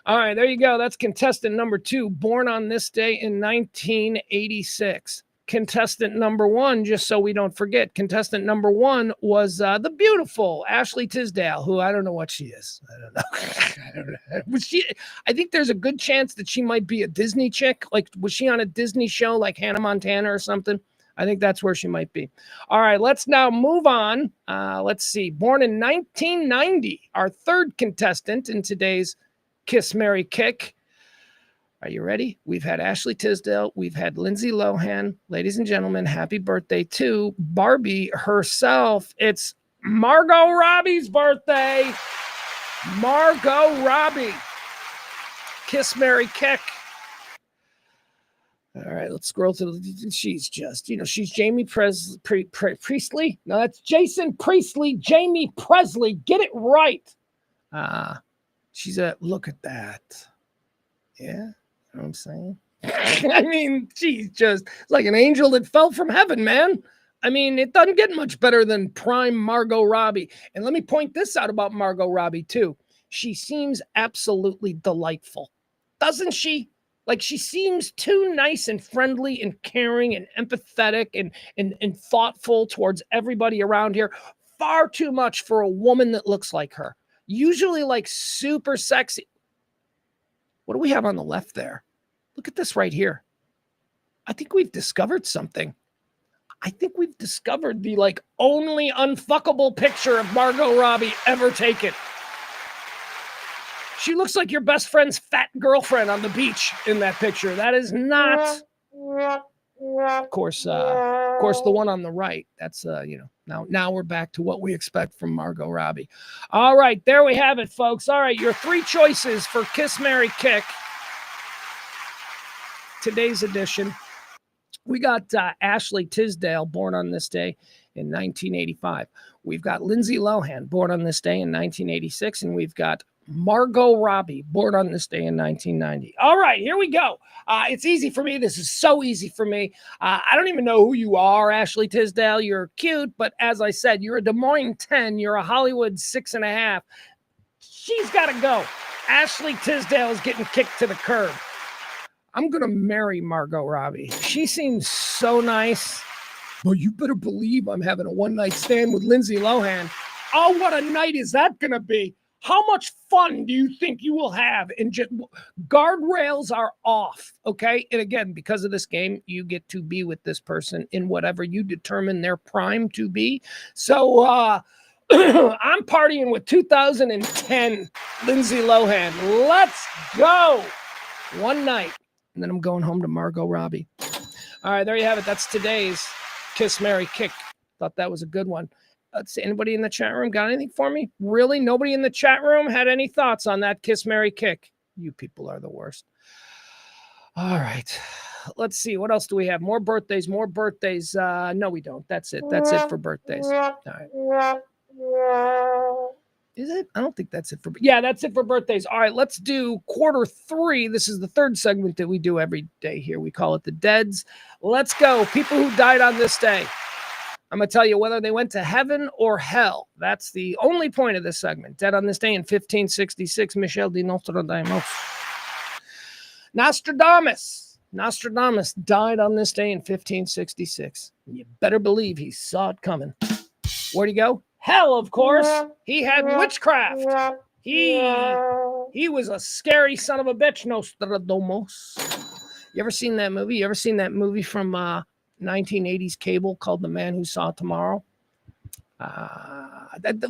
All right, there you go. That's contestant number 2, born on this day in 1986. Contestant number 1, just so we don't forget, contestant number 1 was the beautiful Ashley Tisdale, who I don't know what she is. I don't know. I think there's a good chance that she might be a Disney chick. Like, was she on a Disney show like Hannah Montana or something? I think that's where she might be. All right, let's now move on. Let's see. Born in 1990, our 3rd contestant in today's Kiss, Marry, Kick. Are you ready? We've had Ashley Tisdale. We've had Lindsay Lohan. Ladies and gentlemen, happy birthday to Barbie herself. It's Margot Robbie's birthday. Margot Robbie. Kiss, Marry, Kick. All right, let's scroll to the... She's just, she's Jamie Priestley. No, that's Jason Priestley. Jamie Presley. Get it right. She's look at that. Yeah. You know what I'm saying? I mean, she's just like an angel that fell from heaven, man. I mean, it doesn't get much better than prime Margot Robbie. And let me point this out about Margot Robbie, too. She seems absolutely delightful. Doesn't she? Like, she seems too nice and friendly and caring and empathetic and thoughtful towards everybody around here. Far too much for a woman that looks like her. Usually, like, super sexy. What do we have on the left there? Look at this right here. I think we've discovered something. I think we've discovered the only unfuckable picture of Margot Robbie ever taken. She looks like your best friend's fat girlfriend on the beach in that picture. That is not, of course, the one on the right. That's now we're back to what we expect from Margot Robbie. All right, there we have it, folks. All right, your 3 choices for Kiss, Marry, Kick. Today's edition. We got Ashley Tisdale, born on this day in 1985. We've got Lindsay Lohan, born on this day in 1986, and we've got Margot Robbie, born on this day in 1990. All right, here we go. It's easy for me. This is so easy for me. I don't even know who you are, Ashley Tisdale. You're cute, but as I said, you're a Des Moines 10. You're a Hollywood 6.5. She's got to go. Ashley Tisdale is getting kicked to the curb. I'm going to marry Margot Robbie. She seems so nice. Well, you better believe I'm having a one-night stand with Lindsay Lohan. Oh, what a night is that going to be? How much fun do you think you will have? And just guardrails are off, okay? And again, because of this game, you get to be with this person in whatever you determine their prime to be. So I'm partying with 2010 Lindsay Lohan. Let's go. One night. And then I'm going home to Margot Robbie. All right, there you have it. That's today's Kiss, Marry, Kick. Thought that was a good one. Let's see. Anybody in the chat room got anything for me? Really? Nobody in the chat room had any thoughts on that Kiss, Marry, Kick? You people are the worst. All right. Let's see. What else do we have? More birthdays. No, we don't. That's it. That's it for birthdays. All right. Is it? I don't think that's it for. Yeah, that's it for birthdays. All right, let's do quarter three. This is the third segment that we do every day here. We call it the Deads. Let's go. People who died on this day. I'm going to tell you whether they went to heaven or hell. That's the only point of this segment. Dead on this day in 1566, Michel de Nostradamus. Nostradamus died on this day in 1566. You better believe he saw it coming. Where'd he go? Hell, of course. He had witchcraft. He was a scary son of a bitch, Nostradamus. You ever seen that movie? You ever seen that movie from 1980s cable called The Man Who Saw Tomorrow?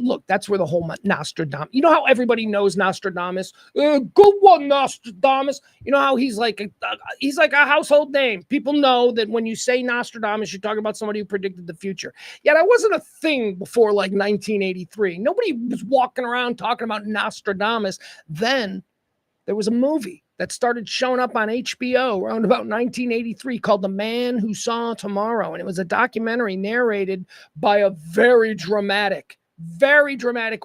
Look, that's where the whole Nostradamus. You know how everybody knows Nostradamus? Good one, Nostradamus. You know how he's like a household name. People know that when you say Nostradamus, you're talking about somebody who predicted the future. Yeah, that wasn't a thing before like 1983. Nobody was walking around talking about Nostradamus. Then there was a movie that started showing up on HBO around about 1983 called The Man Who Saw Tomorrow. And it was a documentary narrated by a very dramatic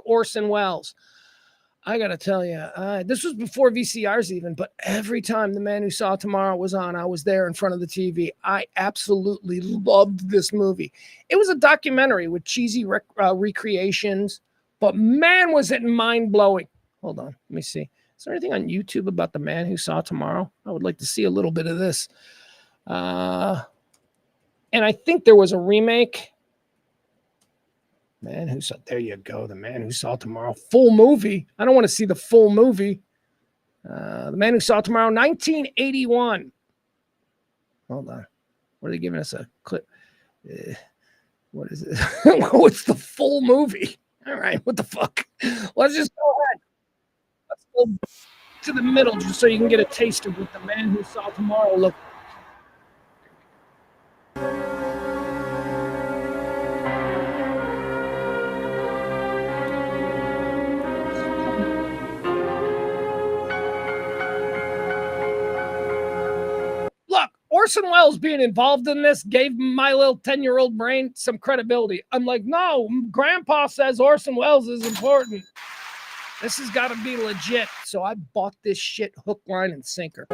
Orson Welles. I got to tell you, this was before VCRs even, but every time The Man Who Saw Tomorrow was on, I was there in front of the TV. I absolutely loved this movie. It was a documentary with cheesy recreations, but man, was it mind-blowing. Hold on, let me see. Is there anything on YouTube about The Man Who Saw Tomorrow? I would like to see a little bit of this. And I think there was a remake. Man Who Saw, there you go. The Man Who Saw Tomorrow. Full movie. I don't want to see the full movie. The Man Who Saw Tomorrow, 1981. Hold on. What are they giving us a clip? What is it? What's the full movie? All right, what the fuck? Let's just go ahead. Let's go to the middle just so you can get a taste of what The Man Who Saw Tomorrow looked like. Look, Orson Welles being involved in this gave my little 10-year-old brain some credibility. I'm like, no, Grandpa says Orson Welles is important. This has got to be legit. So I bought this shit hook, line, and sinker.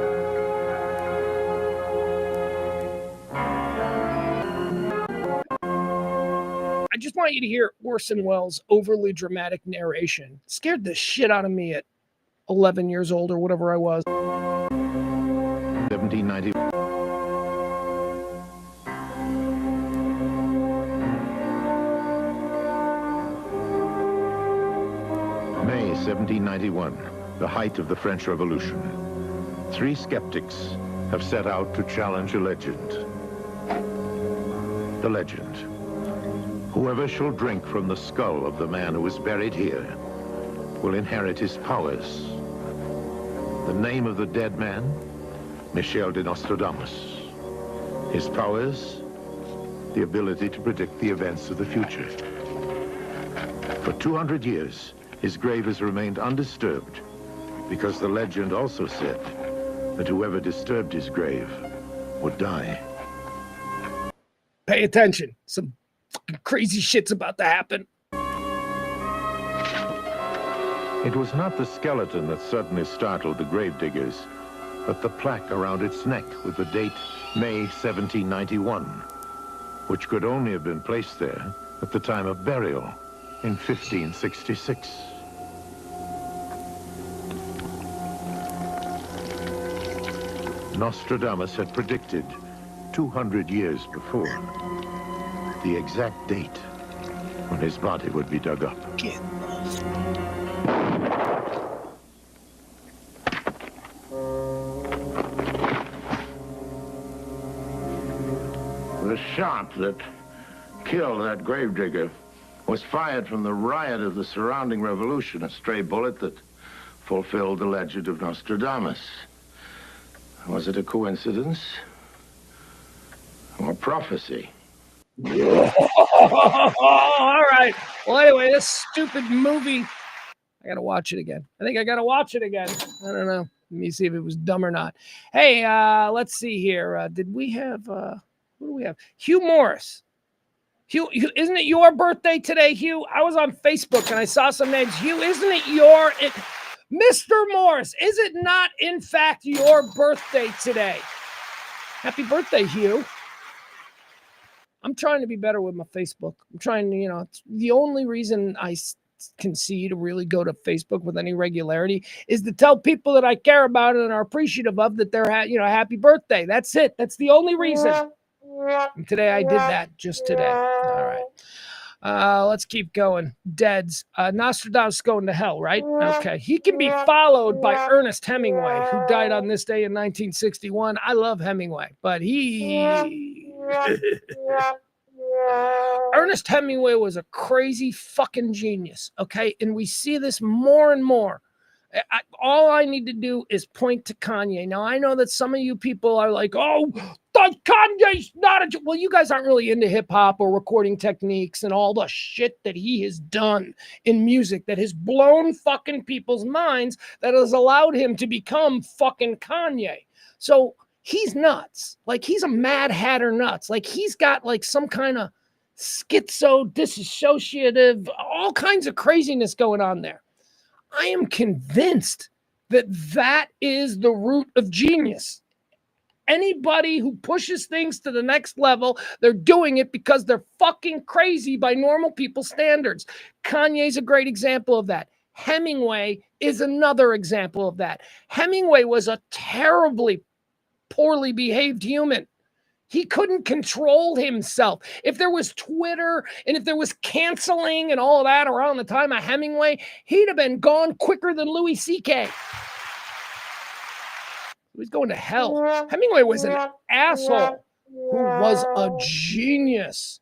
I just want you to hear Orson Welles' overly dramatic narration. It scared the shit out of me at 11 years old or whatever I was.
1790. May 1791, the height of the French Revolution. 3 skeptics have set out to challenge a legend. The legend. Whoever shall drink from the skull of the man who is buried here will inherit his powers. The name of the dead man? Michel de Nostradamus. His powers? The ability to predict the events of the future. For 200 years, his grave has remained undisturbed because the legend also said that whoever disturbed his grave would die.
Pay attention. Some fucking crazy shit's about to happen.
It was not the skeleton that suddenly startled the gravediggers, but the plaque around its neck with the date May 1791, which could only have been placed there at the time of burial in 1566. Nostradamus had predicted 200 years before the exact date when his body would be dug up.
The shot that killed that gravedigger was fired from the riot of the surrounding revolution, a stray bullet that fulfilled the legend of Nostradamus. Was it a coincidence or prophecy?
All right. Well, anyway, this stupid movie, I got to watch it again. I think I got to watch it again. I don't know. Let me see if it was dumb or not. Hey, let's see here. Did we have, what do we have? Hugh Morris. Hugh, isn't it your birthday today, Hugh? I was on Facebook and I saw some names. Hugh, isn't it Mr. Morris, is it not, in fact, your birthday today? Happy birthday, Hugh. I'm trying to be better with my Facebook. I'm trying to, it's the only reason I can see to really go to Facebook with any regularity is to tell people that I care about and are appreciative of that they're, happy birthday. That's it. That's the only reason. And today I did that just today. All right. Let's keep going. Deads. Nostradamus going to hell, right? Okay. He can be followed by Ernest Hemingway, who died on this day in 1961. I love Hemingway, but Ernest Hemingway was a crazy fucking genius, okay? And we see this more and more. All I need to do is point to Kanye. Now, I know that some of you people are like, oh, Kanye's not a... Well, you guys aren't really into hip-hop or recording techniques and all the shit that he has done in music that has blown fucking people's minds, that has allowed him to become fucking Kanye. So he's nuts. Like, he's a Mad Hatter nuts. Like, he's got, like, some kind of schizo, dissociative, all kinds of craziness going on there. I am convinced that that is the root of genius. Anybody who pushes things to the next level, they're doing it because they're fucking crazy by normal people's standards. Kanye's a great example of that. Hemingway is another example of that. Hemingway was a terribly poorly behaved human. He couldn't control himself. If there was Twitter and if there was canceling and all of that around the time of Hemingway, he'd have been gone quicker than Louis C.K. He was going to hell. Hemingway was an asshole who was a genius,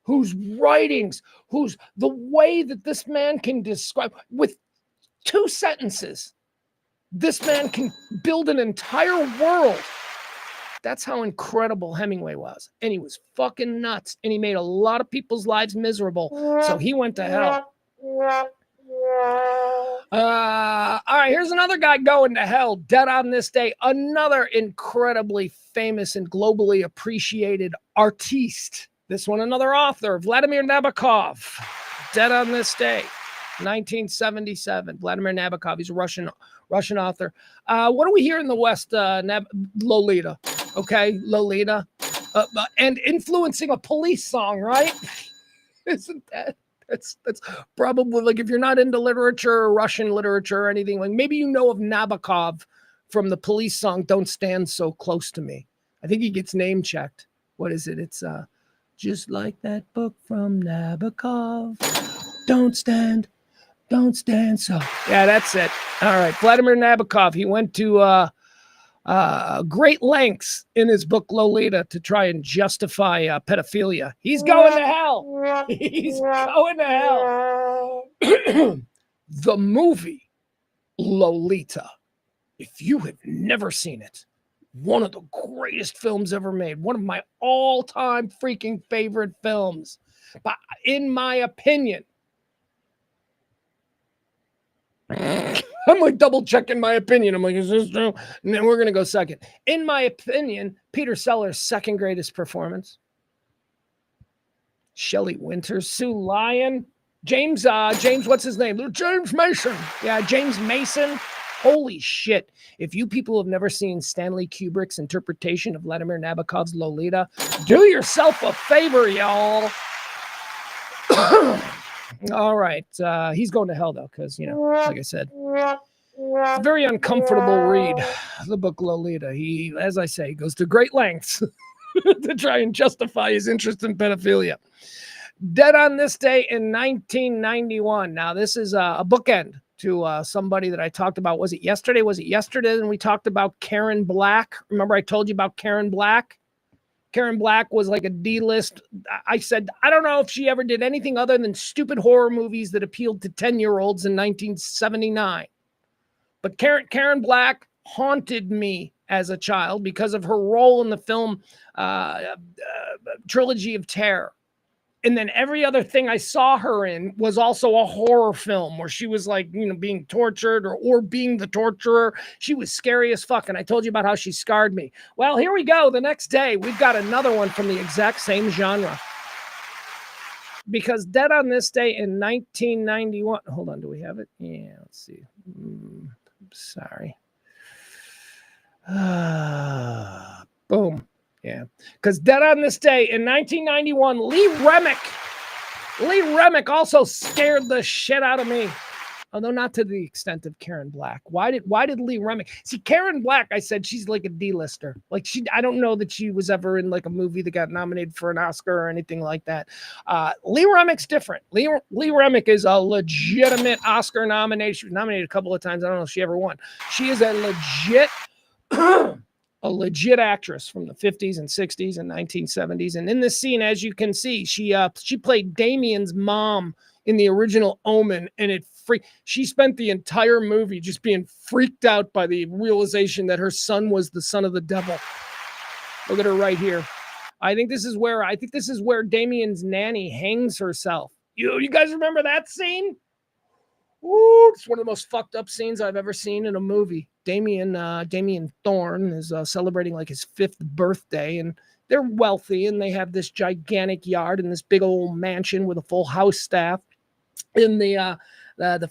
whose writings, whose the way that this man can describe with 2 sentences, this man can build an entire world. That's how incredible Hemingway was. And he was fucking nuts. And he made a lot of people's lives miserable. So he went to hell. All right, here's another guy going to hell, dead on this day. Another incredibly famous and globally appreciated artiste. This one, another author, Vladimir Nabokov, dead on this day, 1977. Vladimir Nabokov, he's a Russian author. What do we hear in the West? Lolita. Okay, Lolita. And influencing a Police song, right? Isn't that? That's probably, like, if you're not into literature or Russian literature or anything, like, maybe you know of Nabokov from the Police song "Don't Stand So Close to Me." I think he gets name checked. What is it? It's just like that book from Nabokov. Don't stand so. Yeah, that's it. All right, Vladimir Nabokov. He went to great lengths in his book Lolita to try and justify pedophilia. He's going to hell. He's going to hell. The movie Lolita, if you have never seen it, one of the greatest films ever made, one of my all-time freaking favorite films, but in my opinion, I'm like double checking my opinion. I'm like, is this true? And then we're going to go second. In my opinion, Peter Sellers' second greatest performance. Shelley Winters, Sue Lyon, James, what's his name? James Mason. Yeah, James Mason. Holy shit. If you people have never seen Stanley Kubrick's interpretation of Vladimir Nabokov's Lolita, do yourself a favor, y'all. All right. He's going to hell, though, because, like I said, it's a very uncomfortable read, the book Lolita. He, as I say, goes to great lengths to try and justify his interest in pedophilia. Dead on this day in 1991. Now, this is a bookend to somebody that I talked about. Was it yesterday? And we talked about Karen Black. Remember I told you about Karen Black? Karen Black was like a D-list. I said, I don't know if she ever did anything other than stupid horror movies that appealed to 10-year-olds in 1979. But Karen Black haunted me as a child because of her role in the film Trilogy of Terror. And then every other thing I saw her in was also a horror film where she was like, being tortured or being the torturer. She was scary as fuck. And I told you about how she scarred me. Well, here we go. The next day, we've got another one from the exact same genre. because Dead on This Day in 1991. Hold on, do we have it? Yeah, let's see. Sorry. Boom. Yeah, because Dead on This Day in 1991, Lee Remick also scared the shit out of me. Although not to the extent of Karen Black. Why did Lee Remick? See, Karen Black, I said she's like a D-lister. Like I don't know that she was ever in like a movie that got nominated for an Oscar or anything like that. Lee Remick's different. Lee Remick is a legitimate Oscar nomination. She was nominated a couple of times. I don't know if she ever won. She is a legit actress from the 50s and 60s and 1970s. And in this scene, as you can see, she played Damien's mom in the original Omen, and she spent the entire movie just being freaked out by the realization that her son was the son of the devil. Look at her right here. I think this is where Damien's nanny hangs herself. You guys remember that scene? Ooh, it's one of the most fucked up scenes I've ever seen in a movie. Damien Thorne is celebrating like his 5th birthday, and they're wealthy, and they have this gigantic yard and this big old mansion with a full house staff. In the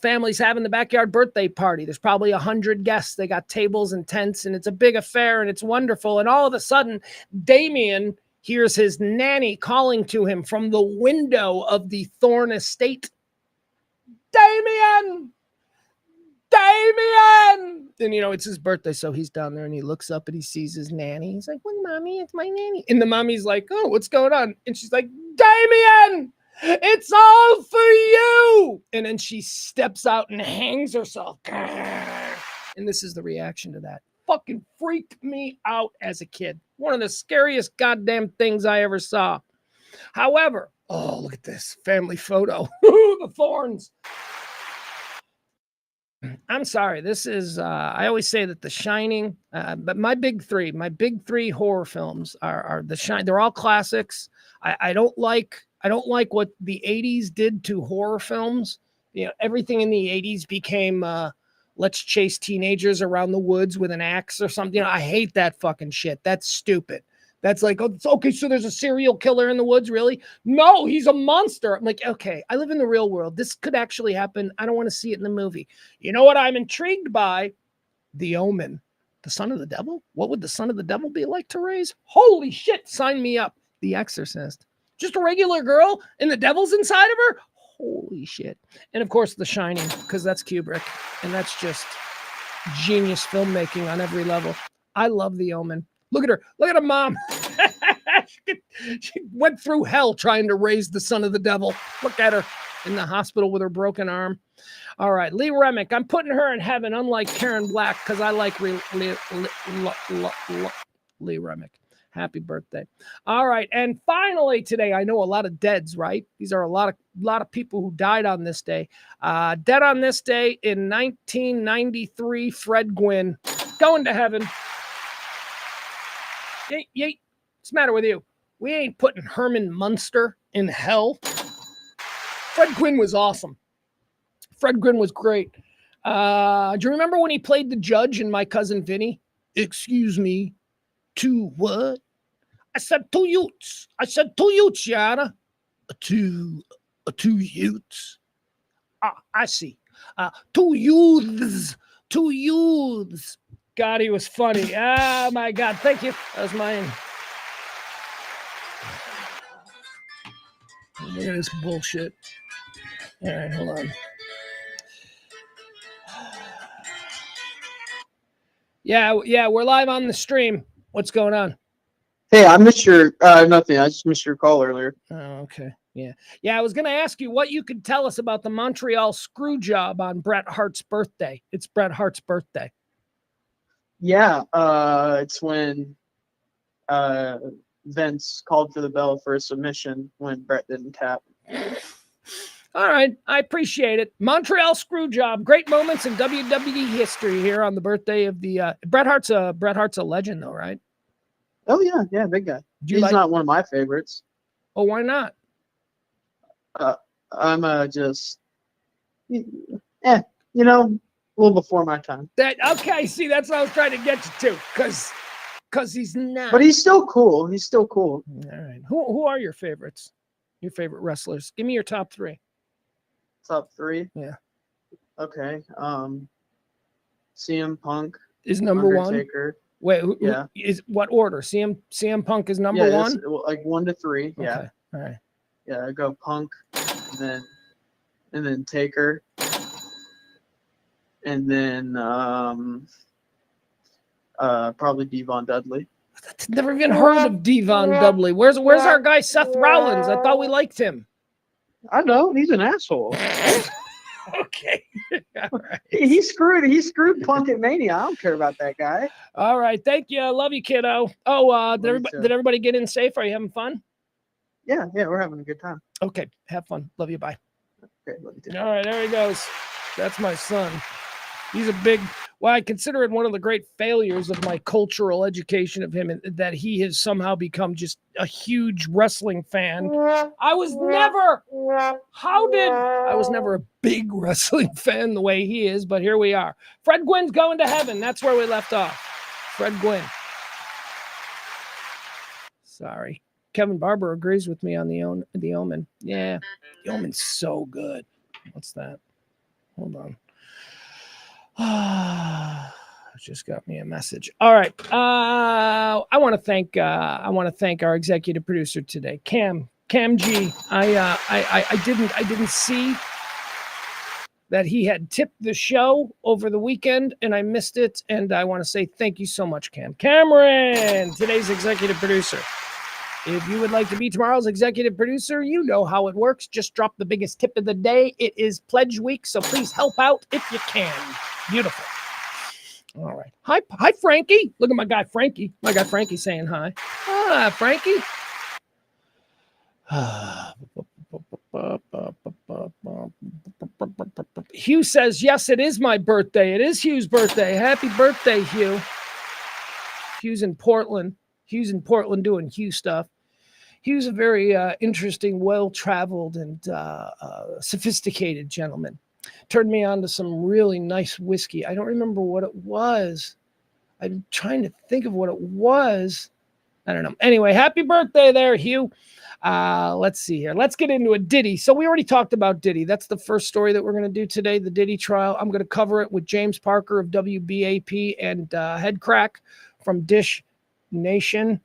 family's having the backyard birthday party. There's probably 100 guests. They got tables and tents, and it's a big affair, and it's wonderful. And all of a sudden, Damien hears his nanny calling to him from the window of the Thorne estate. Damien! And, it's his birthday, so he's down there, and he looks up, and he sees his nanny. He's like, well, Mommy, it's my nanny. And the mommy's like, oh, what's going on? And she's like, Damien! It's all for you. And then she steps out and hangs herself. And this is the reaction to that. Fucking freaked me out as a kid. One of the scariest goddamn things I ever saw. However, oh, look at this family photo. The Thorns. I'm sorry. This is, I always say that The Shining, but my big three horror films are The Shining. They're all classics. I don't like what the 80s did to horror films. Everything in the 80s became, let's chase teenagers around the woods with an axe or something. I hate that fucking shit. That's stupid. That's like, oh, okay, so there's a serial killer in the woods, really? No, he's a monster. I'm like, okay, I live in the real world. This could actually happen. I don't want to see it in the movie. You know what I'm intrigued by? The Omen. The son of the devil? What would the son of the devil be like to raise? Holy shit, sign me up. The Exorcist. Just a regular girl and the devil's inside of her? Holy shit. And of course, The Shining, because that's Kubrick. And that's just genius filmmaking on every level. I love The Omen. Look at her. Look at her mom. She went through hell trying to raise the son of the devil. Look at her in the hospital with her broken arm. All right, Lee Remick. I'm putting her in heaven, unlike Karen Black, because I like Lee Remick. Happy birthday. All right, and finally today, I know a lot of deads, right? These are a lot of people who died on this day. Dead on this day in 1993, Fred Gwynn, going to heaven. What's the matter with you? We ain't putting Herman Munster in hell. Fred Gwynn was awesome. Fred Gwynn was great. Do you remember when he played the judge in My Cousin Vinny? Excuse me, two what? I said 2 Utes. I said 2 Utes, Your Honor. Two Utes. I see. 2 youths. 2 youths. God, he was funny. Oh, my God. Thank you. That was mine. Look at this bullshit. All right, hold on. Yeah, we're live on the stream. What's going on?
Hey, I missed your, nothing. I just missed your call earlier.
Oh, okay. Yeah, I was going to ask you what you could tell us about the Montreal screw job on Bret Hart's birthday. It's Bret Hart's birthday.
Yeah, it's when Vince called for the bell for a submission when Bret didn't tap.
All right, I appreciate it. Montreal screw job, great moments in WWE history here on the birthday of the Bret Hart's a legend though, right?
Oh yeah, big guy. He's not one of my favorites.
Oh, why not?
I'm just, a little before my time.
Okay, see, that's what I was trying to get you to, because he's not.
But he's still cool. He's still cool.
All right. Who are your favorites? Your favorite wrestlers. Give me your top 3.
Top 3.
Yeah.
Okay. CM Punk
Is number
Undertaker.
1. Wait,
Yeah.
Is what order? CM Punk is number
Yeah,
1?
like 1 to 3. Yeah.
Okay. All right.
Yeah, I go Punk, and then Taker, and then probably Devon Dudley.
Never even heard of Devon Dudley. Where's our guy Seth Rollins? I thought we liked him.
I know, he's an asshole.
Okay. All right.
He screwed Punk at Mania. I don't care about that guy.
All right. Thank you. I love you, kiddo. Oh, did everybody get in safe? Are you having fun?
Yeah, we're having a good time.
Okay. Have fun. Love you. Bye.
Okay, love you too.
All right. There he goes. That's my son. He's a big, well, I consider it one of the great failures of my cultural education of him, that he has somehow become just a huge wrestling fan. I was never a big wrestling fan the way he is, but here we are. Fred Gwynn's going to heaven. That's where we left off. Fred Gwynn. Sorry. Kevin Barber agrees with me on the Omen. Yeah, the Omen's so good. What's that? Hold on. Just got me a message. All right. I want to thank our executive producer today, Cam G. I didn't see that he had tipped the show over the weekend, and I missed it. And I want to say thank you so much, Cam. Cameron, today's executive producer. If you would like to be tomorrow's executive producer, you know how it works. Just drop the biggest tip of the day. It is pledge week, so please help out if you can. Beautiful. All right. Hi, Frankie. Look at my guy, Frankie. My guy, Frankie, saying hi. Ah, Frankie. Hugh says, yes, it is my birthday. It is Hugh's birthday. Happy birthday, Hugh. Hugh's in Portland doing Hugh stuff. Hugh's a very interesting, well-traveled, and sophisticated gentleman. Turned me on to some really nice whiskey. I don't remember what it was. I'm trying to think of what it was. I don't know. Anyway, happy birthday there, Hugh. Let's see here. Let's get into a Diddy. So we already talked about Diddy. That's the first story that we're going to do today, the Diddy trial. I'm going to cover it with James Parker of WBAP and Headcrack from Dish Nation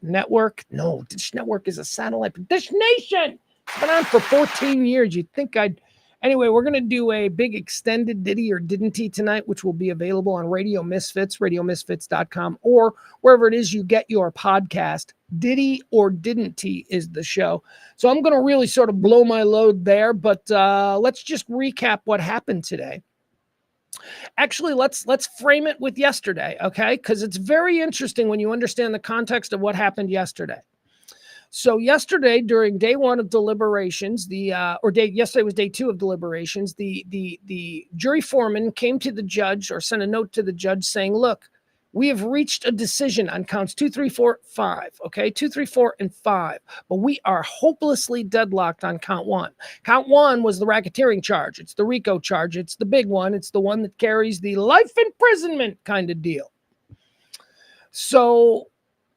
Network. No, Dish Network is a satellite. But Dish Nation! It's been on for 14 years. You'd think I'd... Anyway, we're going to do a big extended Diddy or Didn't He tonight, which will be available on Radio Misfits, radiomisfits.com, or wherever it is you get your podcast. Diddy or Didn't He is the show. So I'm going to really sort of blow my load there, but let's just recap what happened today. Actually, let's frame it with yesterday, okay? Because it's very interesting when you understand the context of what happened yesterday. So yesterday, during day 1 of deliberations, yesterday was day 2 of deliberations, the jury foreman came to the judge or sent a note to the judge saying, look, we have reached a decision on counts 2, 3, 4, 5, okay? 2, 3, 4, and 5, but we are hopelessly deadlocked on count 1. Count 1 was the racketeering charge. It's the RICO charge. It's the big one. It's the one that carries the life imprisonment kind of deal. So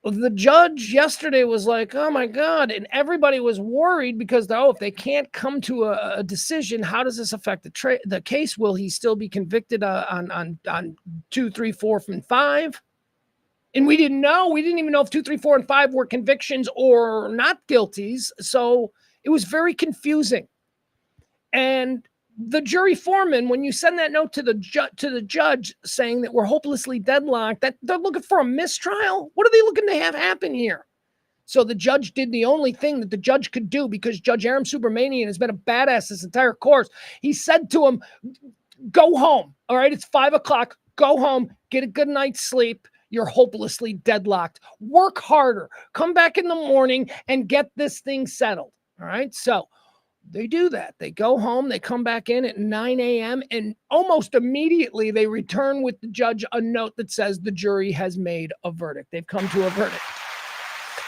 the judge yesterday was like, oh my God. And everybody was worried because, if they can't come to a decision, how does this affect the case? Will he still be convicted on 2, 3, 4, and 5? And we didn't know. We didn't even know if 2, 3, 4, and 5 were convictions or not guilties. So it was very confusing. And the jury foreman, when you send that note to the judge saying that we're hopelessly deadlocked, that they're looking for a mistrial. What are they looking to have happen here? So the judge did the only thing that the judge could do, because Judge Aram Subramanian has been a badass this entire course. He said to him, go home. All right, it's 5:00. Go home, get a good night's sleep. You're hopelessly deadlocked. Work harder. Come back in the morning and get this thing settled. All right, so they do that. They go home. They come back in at 9 a.m. and almost immediately they return with the judge a note that says the jury has made a verdict. They've come to a verdict.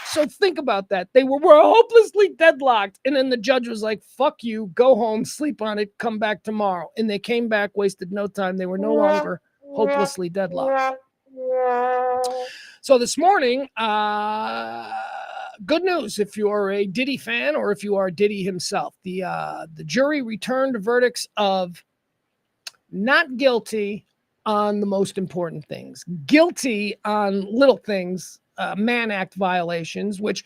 So think about that. They were hopelessly deadlocked. And then the judge was like, fuck you, go home, sleep on it, come back tomorrow. And they came back, wasted no time. They were no longer hopelessly deadlocked. So this morning, good news if you're a Diddy fan or if you are Diddy himself. The jury returned verdicts of not guilty on the most important things, guilty on little things, Mann Act violations, which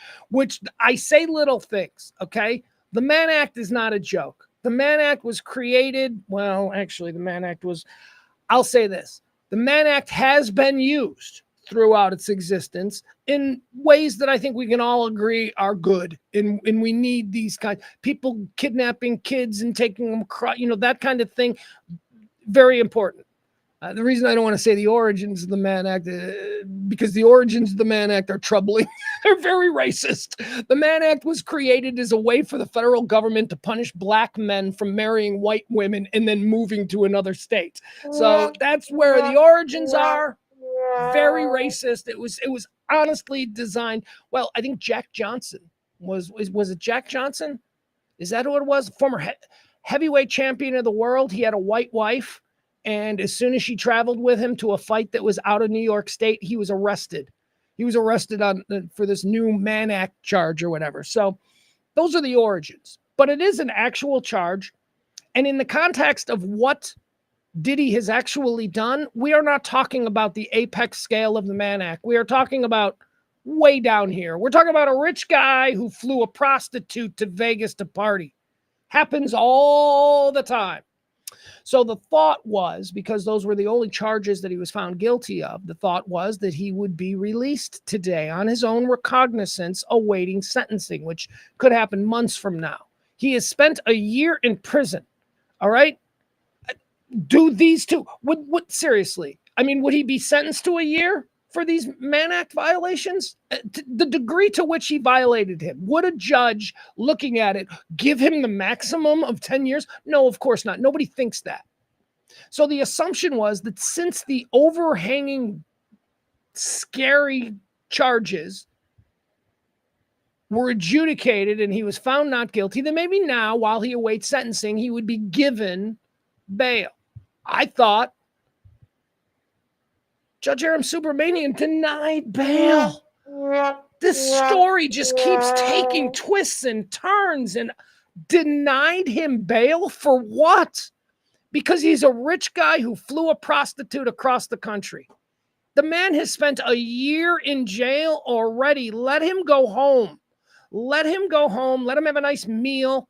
I say little things, okay? The Mann Act is not a joke. The Mann Act was created, well, actually, the Mann Act was, I'll say this, the Mann Act has been used throughout its existence in ways that I think we can all agree are good. And we need these kinds, people kidnapping kids and taking them across, that kind of thing. Very important. The reason I don't want to say the origins of the Mann Act, because the origins of the Mann Act are troubling. They're very racist. The Mann Act was created as a way for the federal government to punish black men from marrying white women and then moving to another state. So that's where the origins are. Very racist. It was honestly designed. Well, I think Jack Johnson was it Jack Johnson? Is that who it was? Former heavyweight champion of the world. He had a white wife. And as soon as she traveled with him to a fight that was out of New York State, he was arrested. He was arrested for this new Mann Act charge or whatever. So those are the origins. But it is an actual charge. And in the context of what Diddy has actually done, we are not talking about the apex scale of the Mann Act. We are talking about way down here. We're talking about a rich guy who flew a prostitute to Vegas to party. Happens all the time. So the thought was, because those were the only charges that he was found guilty of, the thought was that he would be released today on his own recognizance, awaiting sentencing, which could happen months from now. He has spent a year in prison. All right. Do these two, would seriously, I mean, would he be sentenced to a year for these Mann Act violations? The degree to which he violated him, would a judge looking at it give him the maximum of 10 years? No, of course not. Nobody thinks that. So the assumption was that since the overhanging scary charges were adjudicated and he was found not guilty, then maybe now, while he awaits sentencing, he would be given bail. I thought Judge Aram Subramanian denied bail. This story just keeps taking twists and turns, and denied him bail for what? Because he's a rich guy who flew a prostitute across the country. The man has spent a year in jail already. Let him go home. Let him go home. Let him have a nice meal.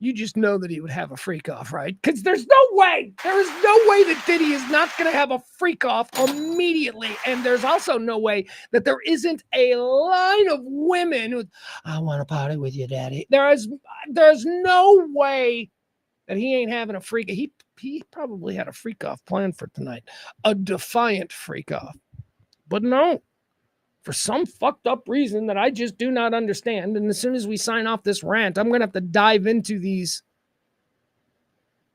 You just know that he would have a freak off, right? Because there's no way. There is no way that Diddy is not going to have a freak off immediately. And there's also no way that there isn't a line of women who, I want to party with you, daddy. There's no way that he ain't having a freak. He probably had a freak off planned for tonight. A defiant freak off. But no. For some fucked up reason that I just do not understand. And as soon as we sign off this rant, I'm going to have to dive into these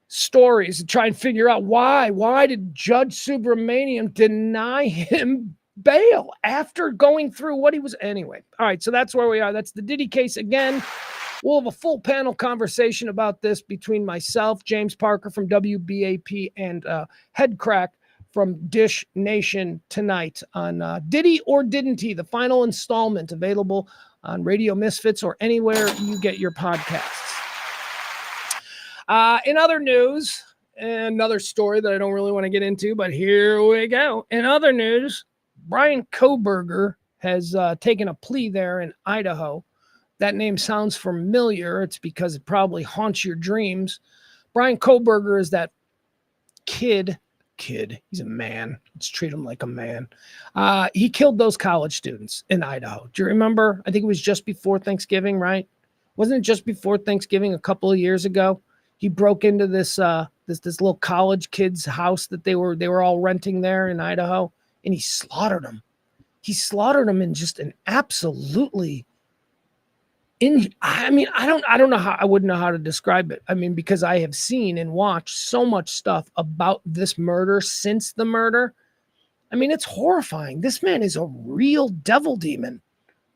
stories and try and figure out why. Why did Judge Subramanian deny him bail after going through what he was? Anyway, all right, so that's where we are. That's the Diddy case again. We'll have a full panel conversation about this between myself, James Parker from WBAP, and Headcrack from Dish Nation tonight on Diddy or Didn't He, the final installment available on Radio Misfits or anywhere you get your podcasts. In other news, another story that I don't really want to get into, but here we go. In other news, Brian Kohberger has taken a plea there in Idaho. That name sounds familiar. It's because it probably haunts your dreams. Brian Kohberger is that kid. He's a man. Let's treat him like a man. He killed those college students in Idaho. Do you remember? I think it was just before Thanksgiving, right? Wasn't it just before Thanksgiving a couple of years ago? He broke into this little college kid's house that they were all renting there in Idaho, and he slaughtered them. He slaughtered them in just an absolutely I don't know how, I wouldn't know how to describe it. I mean, because I have seen and watched so much stuff about this murder since the murder. I mean, it's horrifying. This man is a real devil demon.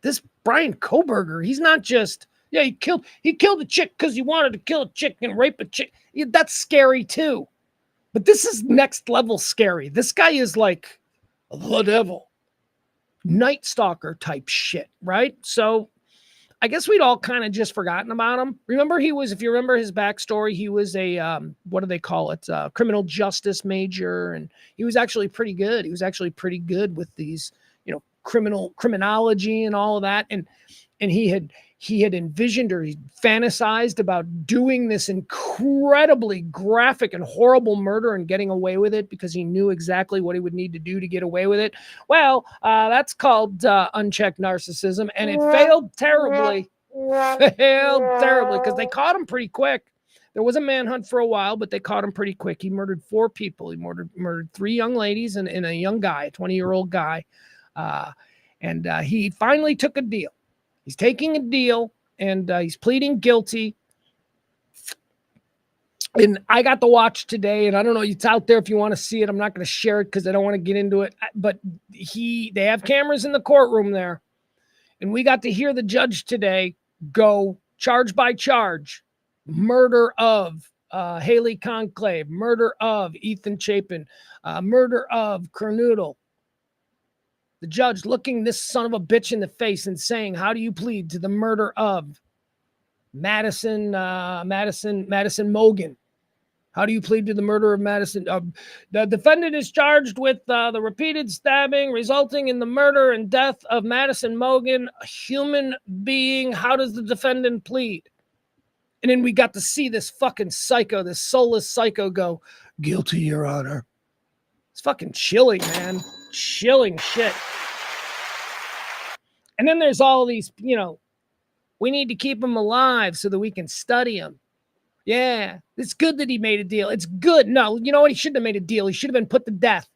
This Brian Kohberger, he's not just, he killed a chick because he wanted to kill a chick and rape a chick. Yeah, that's scary too. But this is next level scary. This guy is like the devil. Night Stalker type shit, right? So I guess we'd all kind of just forgotten about him. Remember, if you remember his backstory, he was a, what do they call it? Criminal justice major. And he was actually pretty good. He was actually pretty good with these, criminology and all of that. And he had envisioned or he fantasized about doing this incredibly graphic and horrible murder and getting away with it because he knew exactly what he would need to do to get away with it. Well, that's called unchecked narcissism, and it failed terribly. Because they caught him pretty quick. There was a manhunt for a while, but they caught him pretty quick. He murdered 4 people. He murdered 3 young ladies and a young guy, a 20-year-old guy. And he finally took a deal. He's taking a deal, and he's pleading guilty. And I got to watch today, and I don't know, it's out there if you want to see it. I'm not going to share it because I don't want to get into it. But they have cameras in the courtroom there, and we got to hear the judge today go charge by charge. Murder of Haley Conclave, murder of Ethan Chapin, murder of Kernoodle. The judge looking this son of a bitch in the face and saying, how do you plead to the murder of Madison Mogan? How do you plead to the murder of Madison? The defendant is charged with the repeated stabbing resulting in the murder and death of Madison Mogan, a human being. How does the defendant plead? And then we got to see this fucking psycho, this soulless psycho go, guilty, Your Honor. It's fucking chilling, man. Chilling shit. And then there's all these, we need to keep him alive so that we can study him. Yeah, it's good that he made a deal. It's good. No, you know what? He shouldn't have made a deal. He should have been put to death.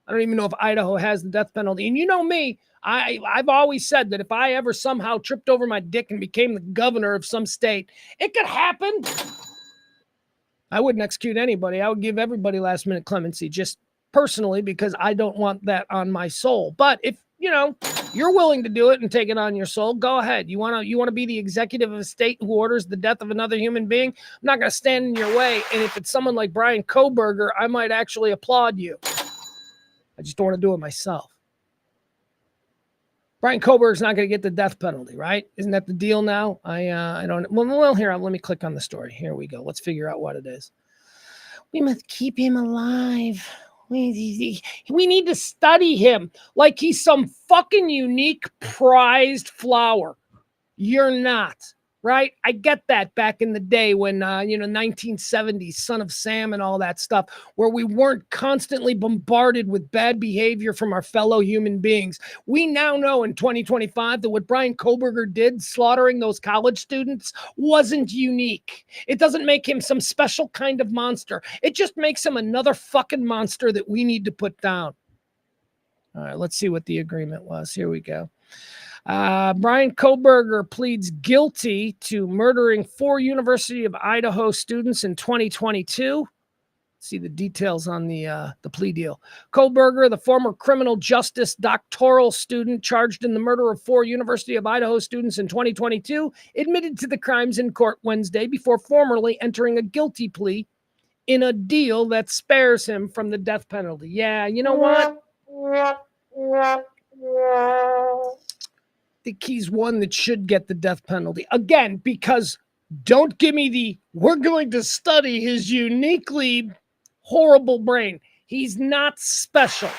I don't even know if Idaho has the death penalty. And you know me, I've always said that if I ever somehow tripped over my dick and became the governor of some state, it could happen. I wouldn't execute anybody. I would give everybody last minute clemency, just personally, because I don't want that on my soul. But if you're willing to do it and take it on your soul, go ahead. You want to be the executive of a state who orders the death of another human being? I'm not going to stand in your way. And if it's someone like Brian Koberger, I might actually applaud you. I just don't want to do it myself. Brian Koberger's not going to get the death penalty, right? Isn't that the deal now? I don't. Well, here, let me click on the story. Here we go. Let's figure out what it is. We must keep him alive. We need to study him like he's some fucking unique prized flower. You're not, right? I get that back in the day when, 1970s, Son of Sam and all that stuff, where we weren't constantly bombarded with bad behavior from our fellow human beings. We now know in 2025 that what Brian Koberger did, slaughtering those college students, wasn't unique. It doesn't make him some special kind of monster. It just makes him another fucking monster that we need to put down. All right, let's see what the agreement was. Here we go. Brian Koberger pleads guilty to murdering 4 University of Idaho students in 2022. See the details on the plea deal. Koberger, the former criminal justice doctoral student charged in the murder of 4 University of Idaho students in 2022, admitted to the crimes in court Wednesday before formally entering a guilty plea in a deal that spares him from the death penalty. Yeah, you know what? I think he's one that should get the death penalty. Again, because don't give me we're going to study his uniquely horrible brain. He's not special.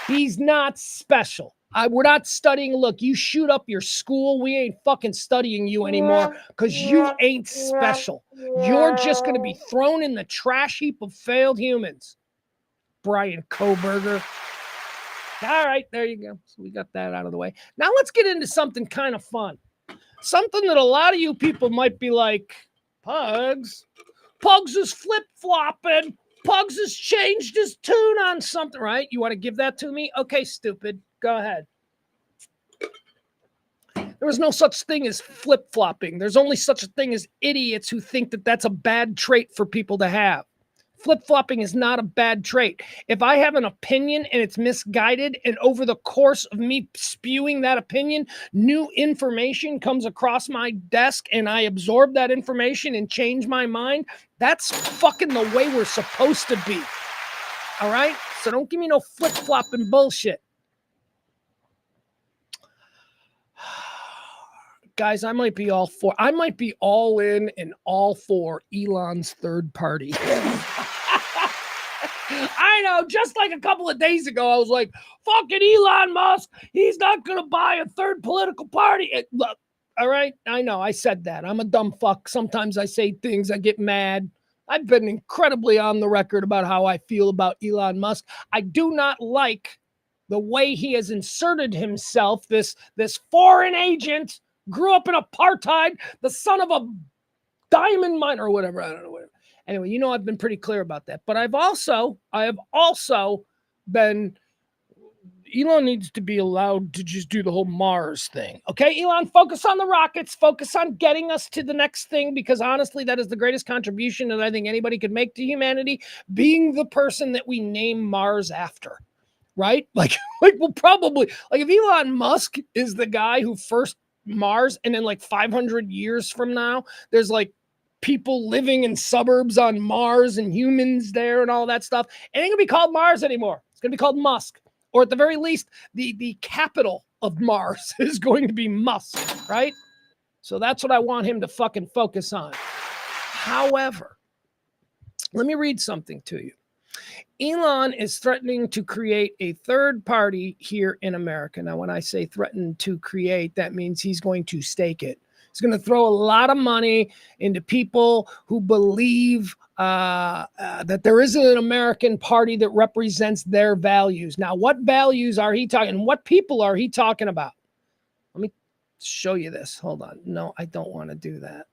He's not special. We're not studying. Look, you shoot up your school. We ain't fucking studying you anymore because you ain't special. You're just going to be thrown in the trash heap of failed humans. Brian Koberger. All right, there you go. So we got that out of the way. Now let's get into something kind of fun. Something that a lot of you people might be like, Pugs is flip-flopping. Pugs has changed his tune on something, right? You want to give that to me? Okay, stupid. Go ahead. There was no such thing as flip-flopping. There's only such a thing as idiots who think that that's a bad trait for people to have. Flip-flopping is not a bad trait. If I have an opinion and it's misguided, and over the course of me spewing that opinion, new information comes across my desk and I absorb that information and change my mind, that's fucking the way we're supposed to be. All right? So don't give me no flip-flopping bullshit. Guys, I might be all in and all for Elon's third party. I know, just like a couple of days ago, I was like, fucking Elon Musk, he's not going to buy a third political party. Look, all right, I know, I said that. I'm a dumb fuck. Sometimes I say things, I get mad. I've been incredibly on the record about how I feel about Elon Musk. I do not like the way he has inserted himself, this foreign agent, grew up in apartheid, the son of a diamond miner or whatever. I don't know. Whatever. Anyway, you know, I've been pretty clear about that. But I have also been, Elon needs to be allowed to just do the whole Mars thing. Okay, Elon, focus on the rockets, focus on getting us to the next thing, because honestly, that is the greatest contribution that I think anybody could make to humanity, being the person that we name Mars after. Right? Like we'll probably, like if Elon Musk is the guy who first Mars, and then like 500 years from now, there's like people living in suburbs on Mars and humans there and all that stuff. It ain't gonna be called Mars anymore. It's gonna be called Musk. Or at the very least, the capital of Mars is going to be Musk, right? So that's what I want him to fucking focus on. However, let me read something to you. Elon is threatening to create a third party here in America. Now, when I say threaten to create, that means he's going to stake it. He's going to throw a lot of money into people who believe that there isn't an American party that represents their values. Now, what values are he talking? What people are he talking about? Let me show you this. Hold on. No, I don't want to do that.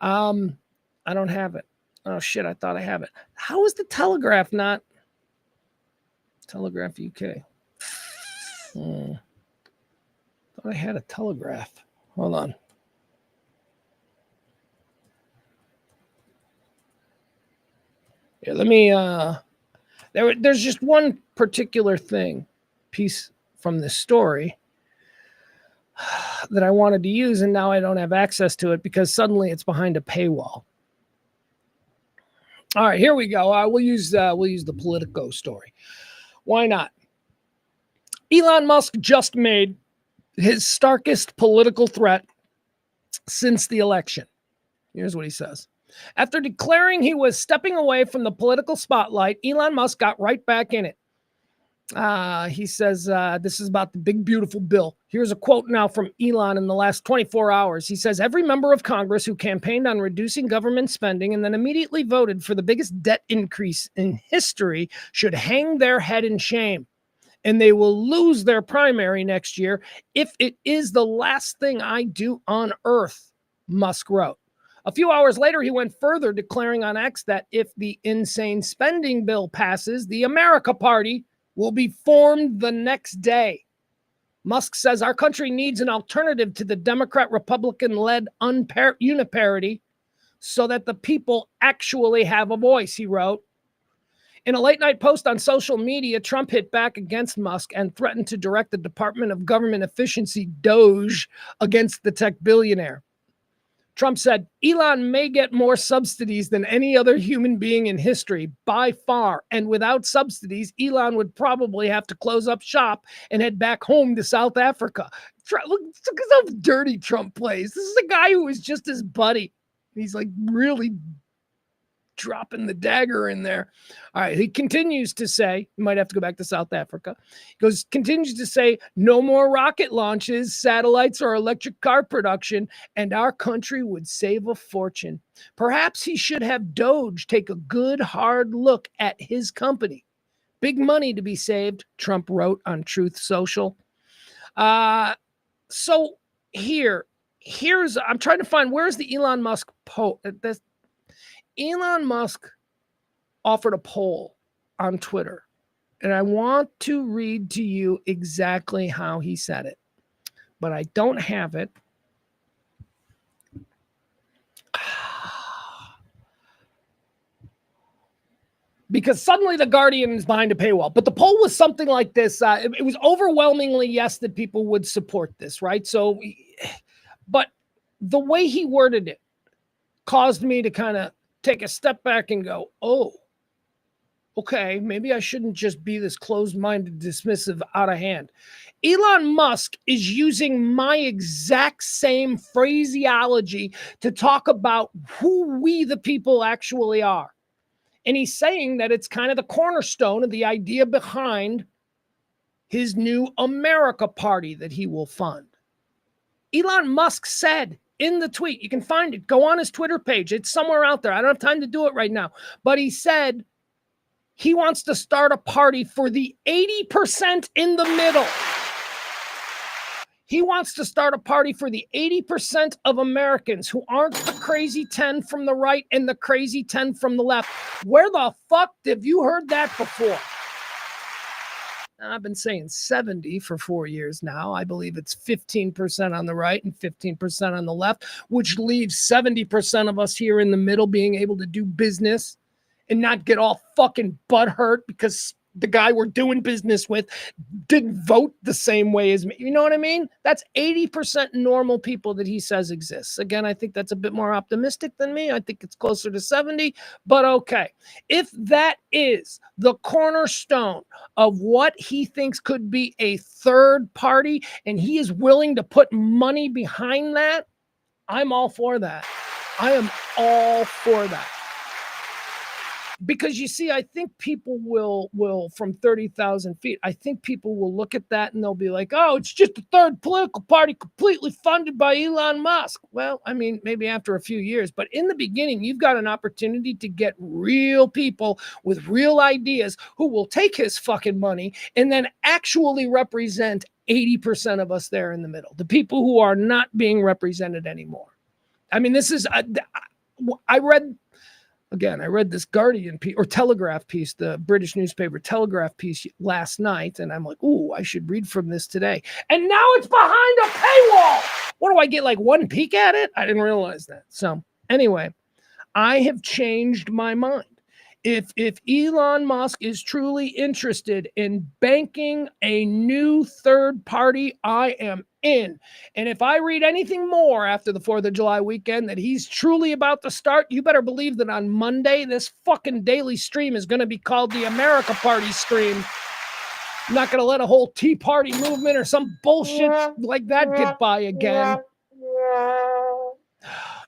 I don't have it. Oh, shit, I thought I have it. How is the Telegraph not? Telegraph UK. Thought I had a Telegraph. Hold on. Yeah, let me, there's just one particular piece from this story that I wanted to use, and now I don't have access to it because suddenly it's behind a paywall. All right, here we go. We'll use the Politico story. Why not? Elon Musk just made his starkest political threat since the election. Here's what he says. After declaring he was stepping away from the political spotlight, Elon Musk got right back in it. He says, this is about the big, beautiful bill. Here's a quote now from Elon in the last 24 hours. He says, every member of Congress who campaigned on reducing government spending and then immediately voted for the biggest debt increase in history should hang their head in shame. And they will lose their primary next year if it is the last thing I do on earth, Musk wrote. A few hours later, he went further, declaring on X that if the insane spending bill passes, the America Party will be formed the next day. Musk says our country needs an alternative to the Democrat-Republican-led uniparity so that the people actually have a voice, he wrote. In a late-night post on social media, Trump hit back against Musk and threatened to direct the Department of Government Efficiency, DOGE, against the tech billionaire. Trump said, Elon may get more subsidies than any other human being in history, by far. And without subsidies, Elon would probably have to close up shop and head back home to South Africa. Look how dirty Trump plays. This is a guy who is just his buddy. He's like really dropping the dagger in there. All right. He continues to say, you might have to go back to South Africa. He continues to say, no more rocket launches, satellites, or electric car production, and our country would save a fortune. Perhaps he should have Doge take a good, hard look at his company. Big money to be saved, Trump wrote on Truth Social. So here's, I'm trying to find, where's the Elon Musk post? Elon Musk offered a poll on Twitter, and I want to read to you exactly how he said it, but I don't have it. Because suddenly the Guardian is behind a paywall. But the poll was something like this. It was overwhelmingly yes that people would support this, right? So, but the way he worded it caused me to kind of take a step back and go, oh, Okay, maybe I shouldn't just be this closed-minded, dismissive, out of hand. Elon Musk is using my exact same phraseology to talk about who we, the people, actually are. And he's saying that it's kind of the cornerstone of the idea behind his new America Party that he will fund. Elon Musk said in the tweet, you can find it, go on his Twitter page. It's somewhere out there. I don't have time to do it right now. But he said he wants to start a party for the 80% in the middle. He wants to start a party for the 80% of Americans who aren't the crazy 10 from the right and the crazy 10 from the left. Where the fuck have you heard that before? I've been saying 70 for 4 years now. I believe it's 15% on the right and 15% on the left, which leaves 70% of us here in the middle being able to do business and not get all fucking butthurt because the guy we're doing business with didn't vote the same way as me. You know what I mean? That's 80% normal people that he says exists. Again, I think that's a bit more optimistic than me. I think it's closer to 70, but okay. If that is the cornerstone of what he thinks could be a third party and he is willing to put money behind that, I'm all for that. I am all for that. Because you see, I think people will from 30,000 feet, I think people will look at that and they'll be like, oh, it's just a third political party completely funded by Elon Musk. Well, I mean, maybe after a few years, but in the beginning, you've got an opportunity to get real people with real ideas who will take his fucking money and then actually represent 80% of us there in the middle, the people who are not being represented anymore. I mean, this is, I read this Guardian piece or Telegraph piece, the British newspaper Telegraph piece last night, and I'm like, ooh, I should read from this today. And now it's behind a paywall. What do I get, like one peek at it? I didn't realize that. So anyway, I have changed my mind. If Elon Musk is truly interested in banking a new third party, I am in. And if I read anything more after the 4th of July weekend that he's truly about to start, you better believe that on Monday, this fucking daily stream is going to be called the America Party stream. I'm not going to let a whole Tea Party movement or some bullshit like that get by again.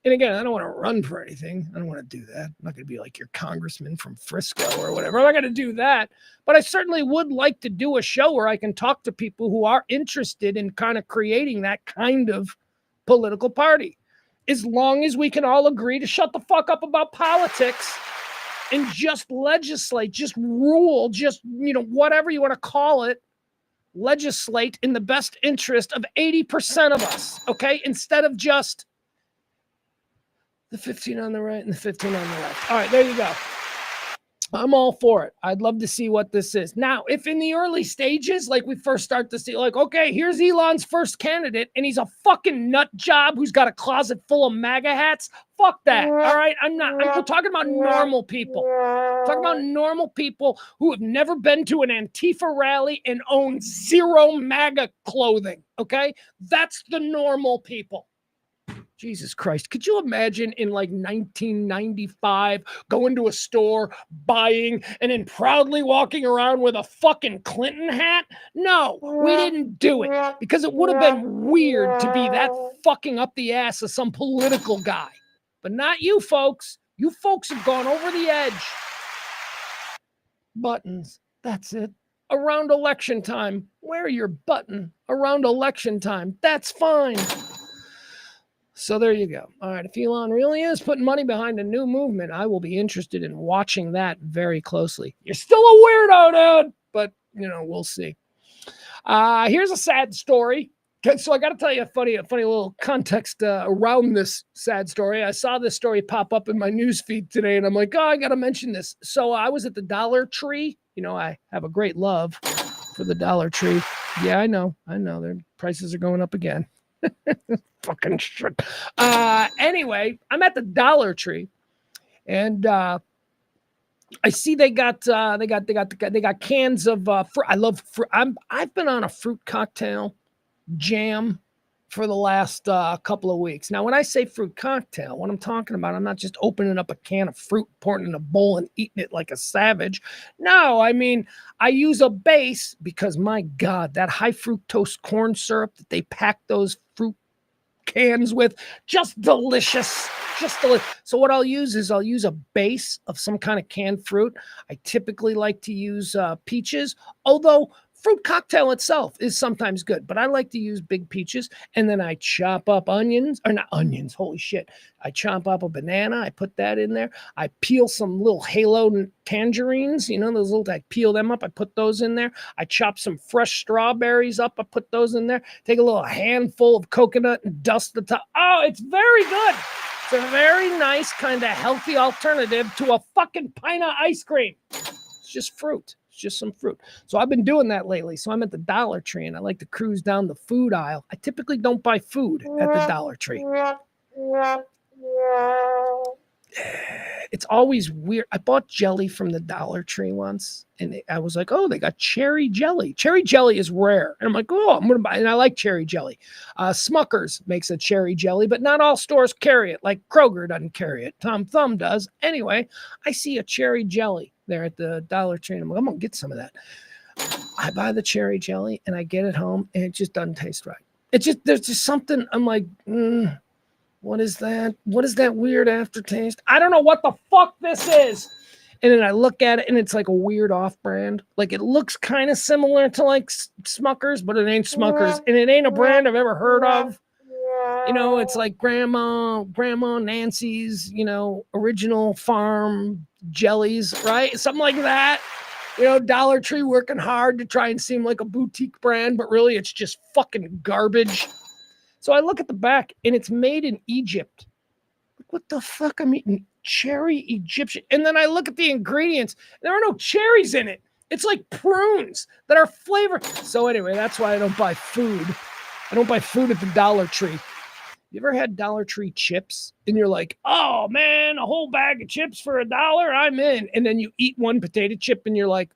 And again, I don't want to run for anything. I don't want to do that. I'm not going to be like your congressman from Frisco or whatever. I'm not going to do that. But I certainly would like to do a show where I can talk to people who are interested in kind of creating that kind of political party. As long as we can all agree to shut the fuck up about politics and just legislate, just rule, just, whatever you want to call it, legislate in the best interest of 80% of us, okay? Instead of just the 15 on the right and the 15 on the left. All right, there you go. I'm all for it. I'd love to see what this is. Now, if in the early stages, like we first start to see, like, okay, here's Elon's first candidate, and he's a fucking nut job who's got a closet full of MAGA hats, fuck that. All right, I'm talking about normal people. I'm talking about normal people who have never been to an Antifa rally and own zero MAGA clothing, okay? That's the normal people. Jesus Christ. Could you imagine in like 1995 going to a store, buying, and then proudly walking around with a fucking Clinton hat? No, we didn't do it because it would have been weird to be that fucking up the ass of some political guy. But not you folks. You folks have gone over the edge. Buttons. That's it. Around election time, wear your button. Around election time. That's fine. So there you go. All right. If Elon really is putting money behind a new movement, I will be interested in watching that very closely. You're still a weirdo, dude, but we'll see. Here's a sad story. So I got to tell you a funny little context around this sad story. I saw this story pop up in my news feed today, and I'm like, oh, I got to mention this. So I was at the Dollar Tree. I have a great love for the Dollar Tree. Yeah, I know. Their prices are going up again. Fucking shit. Anyway, I'm at the Dollar Tree, and I see they got cans of fruit. I love fruit. I've been on a fruit cocktail jam for the last couple of weeks. Now, when I say fruit cocktail, what I'm talking about, I'm not just opening up a can of fruit, pouring it in a bowl and eating it like a savage. No, I mean, I use a base because, my God, that high fructose corn syrup that they pack those fruit cans with, just delicious. So what I'll use is a base of some kind of canned fruit. I typically like to use peaches, although fruit cocktail itself is sometimes good, but I like to use big peaches, and then I chop up onions, or not onions, holy shit. I chop up a banana, I put that in there. I peel some little halo tangerines, those little, I peel them up, I put those in there. I chop some fresh strawberries up, I put those in there. Take a little handful of coconut and dust the top. Oh, it's very good. It's a very nice kind of healthy alternative to a fucking pint of ice cream. It's just fruit. It's just some fruit. So I've been doing that lately. So I'm at the Dollar Tree and I like to cruise down the food aisle. I typically don't buy food at the Dollar Tree. It's always weird. I bought jelly from the Dollar Tree once and I was like, oh, they got cherry jelly. Cherry jelly is rare. And I'm like, oh, I'm going to buy it. And I like cherry jelly. Smucker's makes a cherry jelly, but not all stores carry it. Like Kroger doesn't carry it. Tom Thumb does. Anyway, I see a cherry jelly there at the Dollar Tree. And I'm like, I'm going to get some of that. I buy the cherry jelly and I get it home and it just doesn't taste right. There's just something. I'm like, what is that? What is that weird aftertaste? I don't know what the fuck this is. And then I look at it and it's like a weird off-brand. Like it looks kind of similar to like Smucker's, but it ain't Smucker's. And it ain't a brand I've ever heard of. It's like Grandma Nancy's, original farm jellies, right? Something like that. Dollar Tree working hard to try and seem like a boutique brand, but really it's just fucking garbage. So I look at the back and it's made in Egypt. What the fuck? I'm eating cherry Egyptian. And then I look at the ingredients. There are no cherries in it. It's like prunes that are flavored. So anyway, that's why I don't buy food. I don't buy food at the Dollar Tree. You ever had Dollar Tree chips and you're like, oh man, a whole bag of chips for $1, I'm in. And then you eat one potato chip and you're like,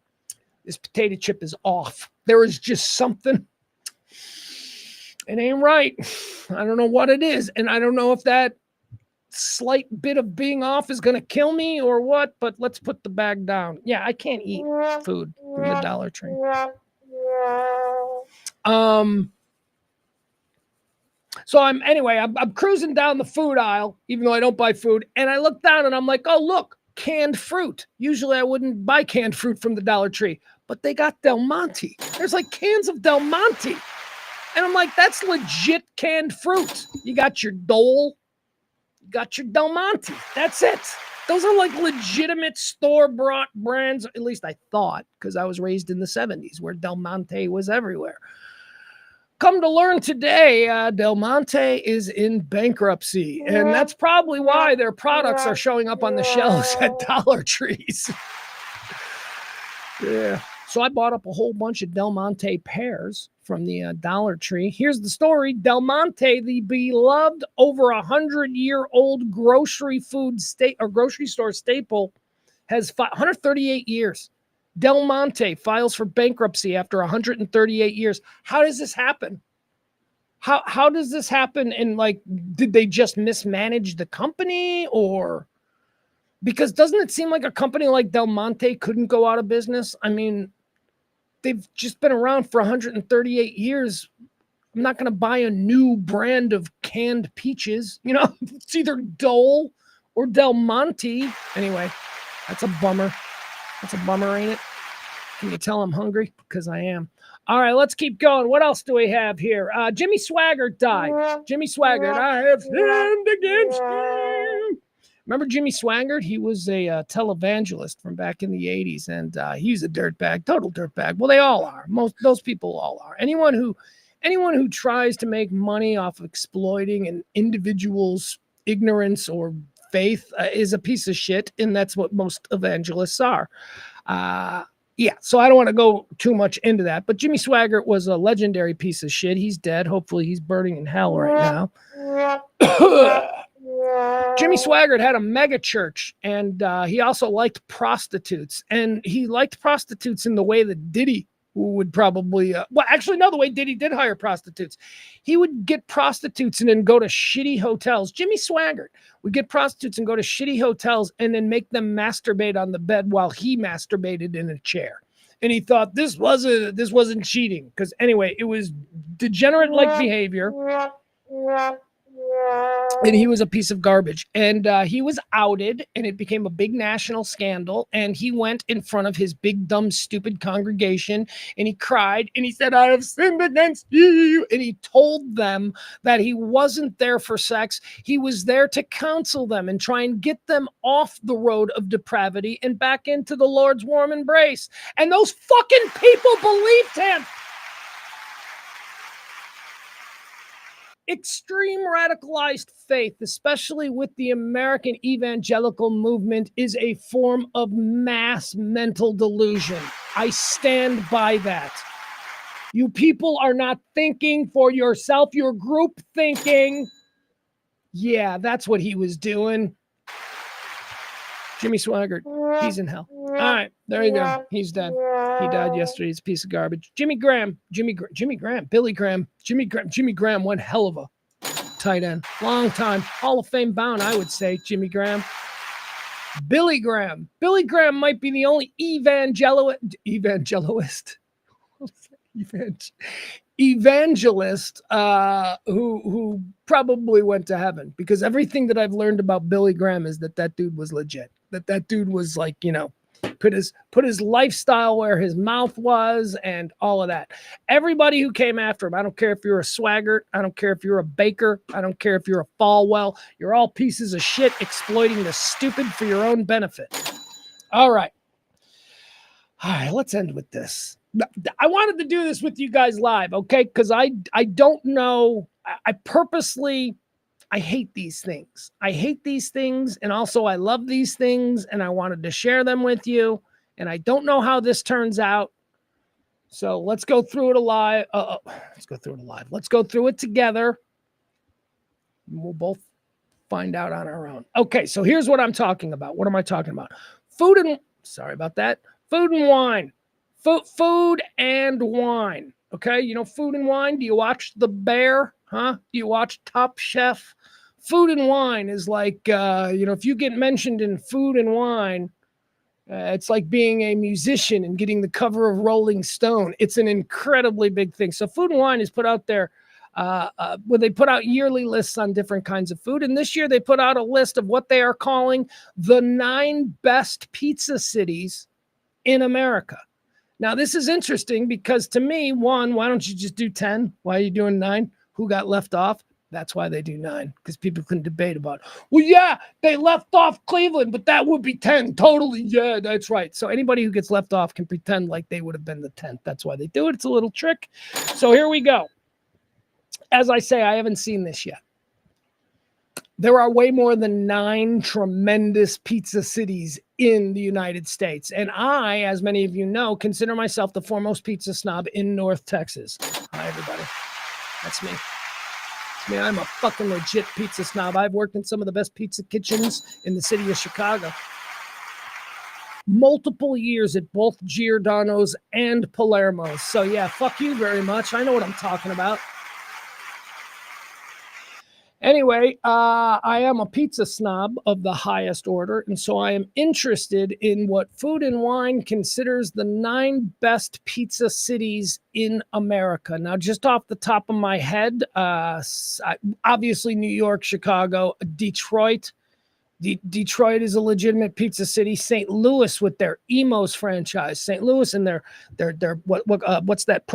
this potato chip is off. There is just something. It ain't right. I don't know what it is. And I don't know if that slight bit of being off is going to kill me or what, but let's put the bag down. Yeah, I can't eat food from the Dollar Tree. So I'm cruising down the food aisle, even though I don't buy food. And I look down and I'm like, oh, look, canned fruit. Usually I wouldn't buy canned fruit from the Dollar Tree, but they got Del Monte. There's like cans of Del Monte. And I'm like, that's legit canned fruit. You got your Dole, you got your Del Monte. That's it. Those are like legitimate store-bought brands, at least I thought, because I was raised in the 70s where Del Monte was everywhere. Come to learn today, Del Monte is in bankruptcy, and that's probably why their products are showing up on the shelves at Dollar Trees. Yeah. So I bought up a whole bunch of Del Monte pears from the Dollar Tree. Here's the story. Del Monte, the beloved over 100-year-old grocery store staple, has 138 years. Del Monte files for bankruptcy after 138 years. How does this happen? How does this happen? And did they just mismanage the company, or because doesn't it seem like a company like Del Monte couldn't go out of business? I mean, they've just been around for 138 years. I'm not going to buy a new brand of canned peaches. It's either Dole or Del Monte. Anyway, that's a bummer. That's a bummer, ain't it? Can you tell I'm hungry? Because I am. All right, let's keep going. What else do we have here? Jimmy Swaggart died. Jimmy Swaggart, I have sinned against him. Remember Jimmy Swaggart? He was a televangelist from back in the 80s, and he's a dirtbag, total dirtbag. Well, they all are. Those people all are. Anyone who tries to make money off of exploiting an individual's ignorance or faith is a piece of shit, and that's what most evangelists are. Yeah, so I don't want to go too much into that, but Jimmy Swaggart was a legendary piece of shit. He's dead. Hopefully he's burning in hell right now. Jimmy Swaggart had a mega church, and he also liked prostitutes, and he liked prostitutes in the way that Diddy who would probably, well, actually, no, the way Diddy did hire prostitutes. He would get prostitutes and then go to shitty hotels. Jimmy Swaggart would get prostitutes and go to shitty hotels and then make them masturbate on the bed while he masturbated in a chair. And he thought this wasn't cheating. Because anyway, it was degenerate-like behavior. And he was a piece of garbage. And he was outed, and it became a big national scandal. And he went in front of his big, dumb, stupid congregation, and he cried, and he said, I have sinned against you. And he told them that he wasn't there for sex. He was there to counsel them and try and get them off the road of depravity and back into the Lord's warm embrace. And those fucking people believed him. Extreme radicalized faith, especially with the American evangelical movement, is a form of mass mental delusion. I stand by that. You people are not thinking for yourself. You're group thinking. Yeah, that's what he was doing. Jimmy Swaggart, he's in hell. All right, there you go. He's dead. He died yesterday. He's a piece of garbage. Billy Graham, Jimmy Graham, one hell of a tight end. Long time. Hall of Fame bound, I would say, Jimmy Graham. Billy Graham might be the only evangelist who probably went to heaven, because everything that I've learned about Billy Graham is that dude was legit. That dude was like, put his lifestyle where his mouth was and all of that. Everybody who came after him, I don't care if you're a Swaggart, I don't care if you're a Baker, I don't care if you're a Falwell, you're all pieces of shit exploiting the stupid for your own benefit. All right, let's end with this. I wanted to do this with you guys live, okay? Because I don't know. I hate these things. And also I love these things, and I wanted to share them with you. And I don't know how this turns out. So let's go through it live. Let's go through it together. We'll both find out on our own. Okay, so here's what I'm talking about. What am I talking about? Food and wine. Food and wine. Okay, food and wine. Do you watch The Bear? Huh? Do you watch Top Chef? Food and wine is like, if you get mentioned in food and wine, it's like being a musician and getting the cover of Rolling Stone. It's an incredibly big thing. So Food and Wine is put out there where they put out yearly lists on different kinds of food. And this year they put out a list of what they are calling the 9 best pizza cities in America. Now, this is interesting because to me, one, why don't you just do 10? Why are you doing 9? Who got left off? That's why they do 9, because people can debate about, well, yeah, they left off Cleveland, but that would be 10. Totally. Yeah, that's right. So anybody who gets left off can pretend like they would have been the 10th. That's why they do it. It's a little trick. So here we go. As I say, I haven't seen this yet. There are way more than 9 tremendous pizza cities in the United States. And I, as many of you know, consider myself the foremost pizza snob in North Texas. Hi, everybody. That's me. I'm a fucking legit pizza snob. I've worked in some of the best pizza kitchens in the city of Chicago. Multiple years at both Giordano's and Palermo's. So yeah, fuck you very much. I know what I'm talking about. Anyway, I am a pizza snob of the highest order, and so I am interested in what Food and Wine considers the 9 best pizza cities in America. Now, just off the top of my head, obviously New York, Chicago, Detroit. Detroit is a legitimate pizza city. St. Louis with their Emos franchise. St. Louis and their what's that?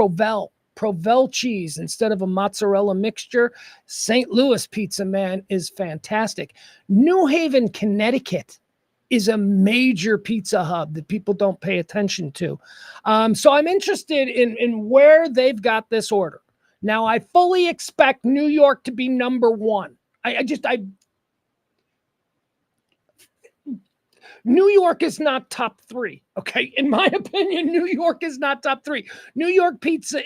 Provel cheese instead of a mozzarella mixture. St. Louis pizza, man, is fantastic. New Haven, Connecticut is a major pizza hub that people don't pay attention to. So I'm interested in where they've got this order. Now, I fully expect New York to be number 1. New York is not top 3, okay? In my opinion, New York is not top 3. New York pizza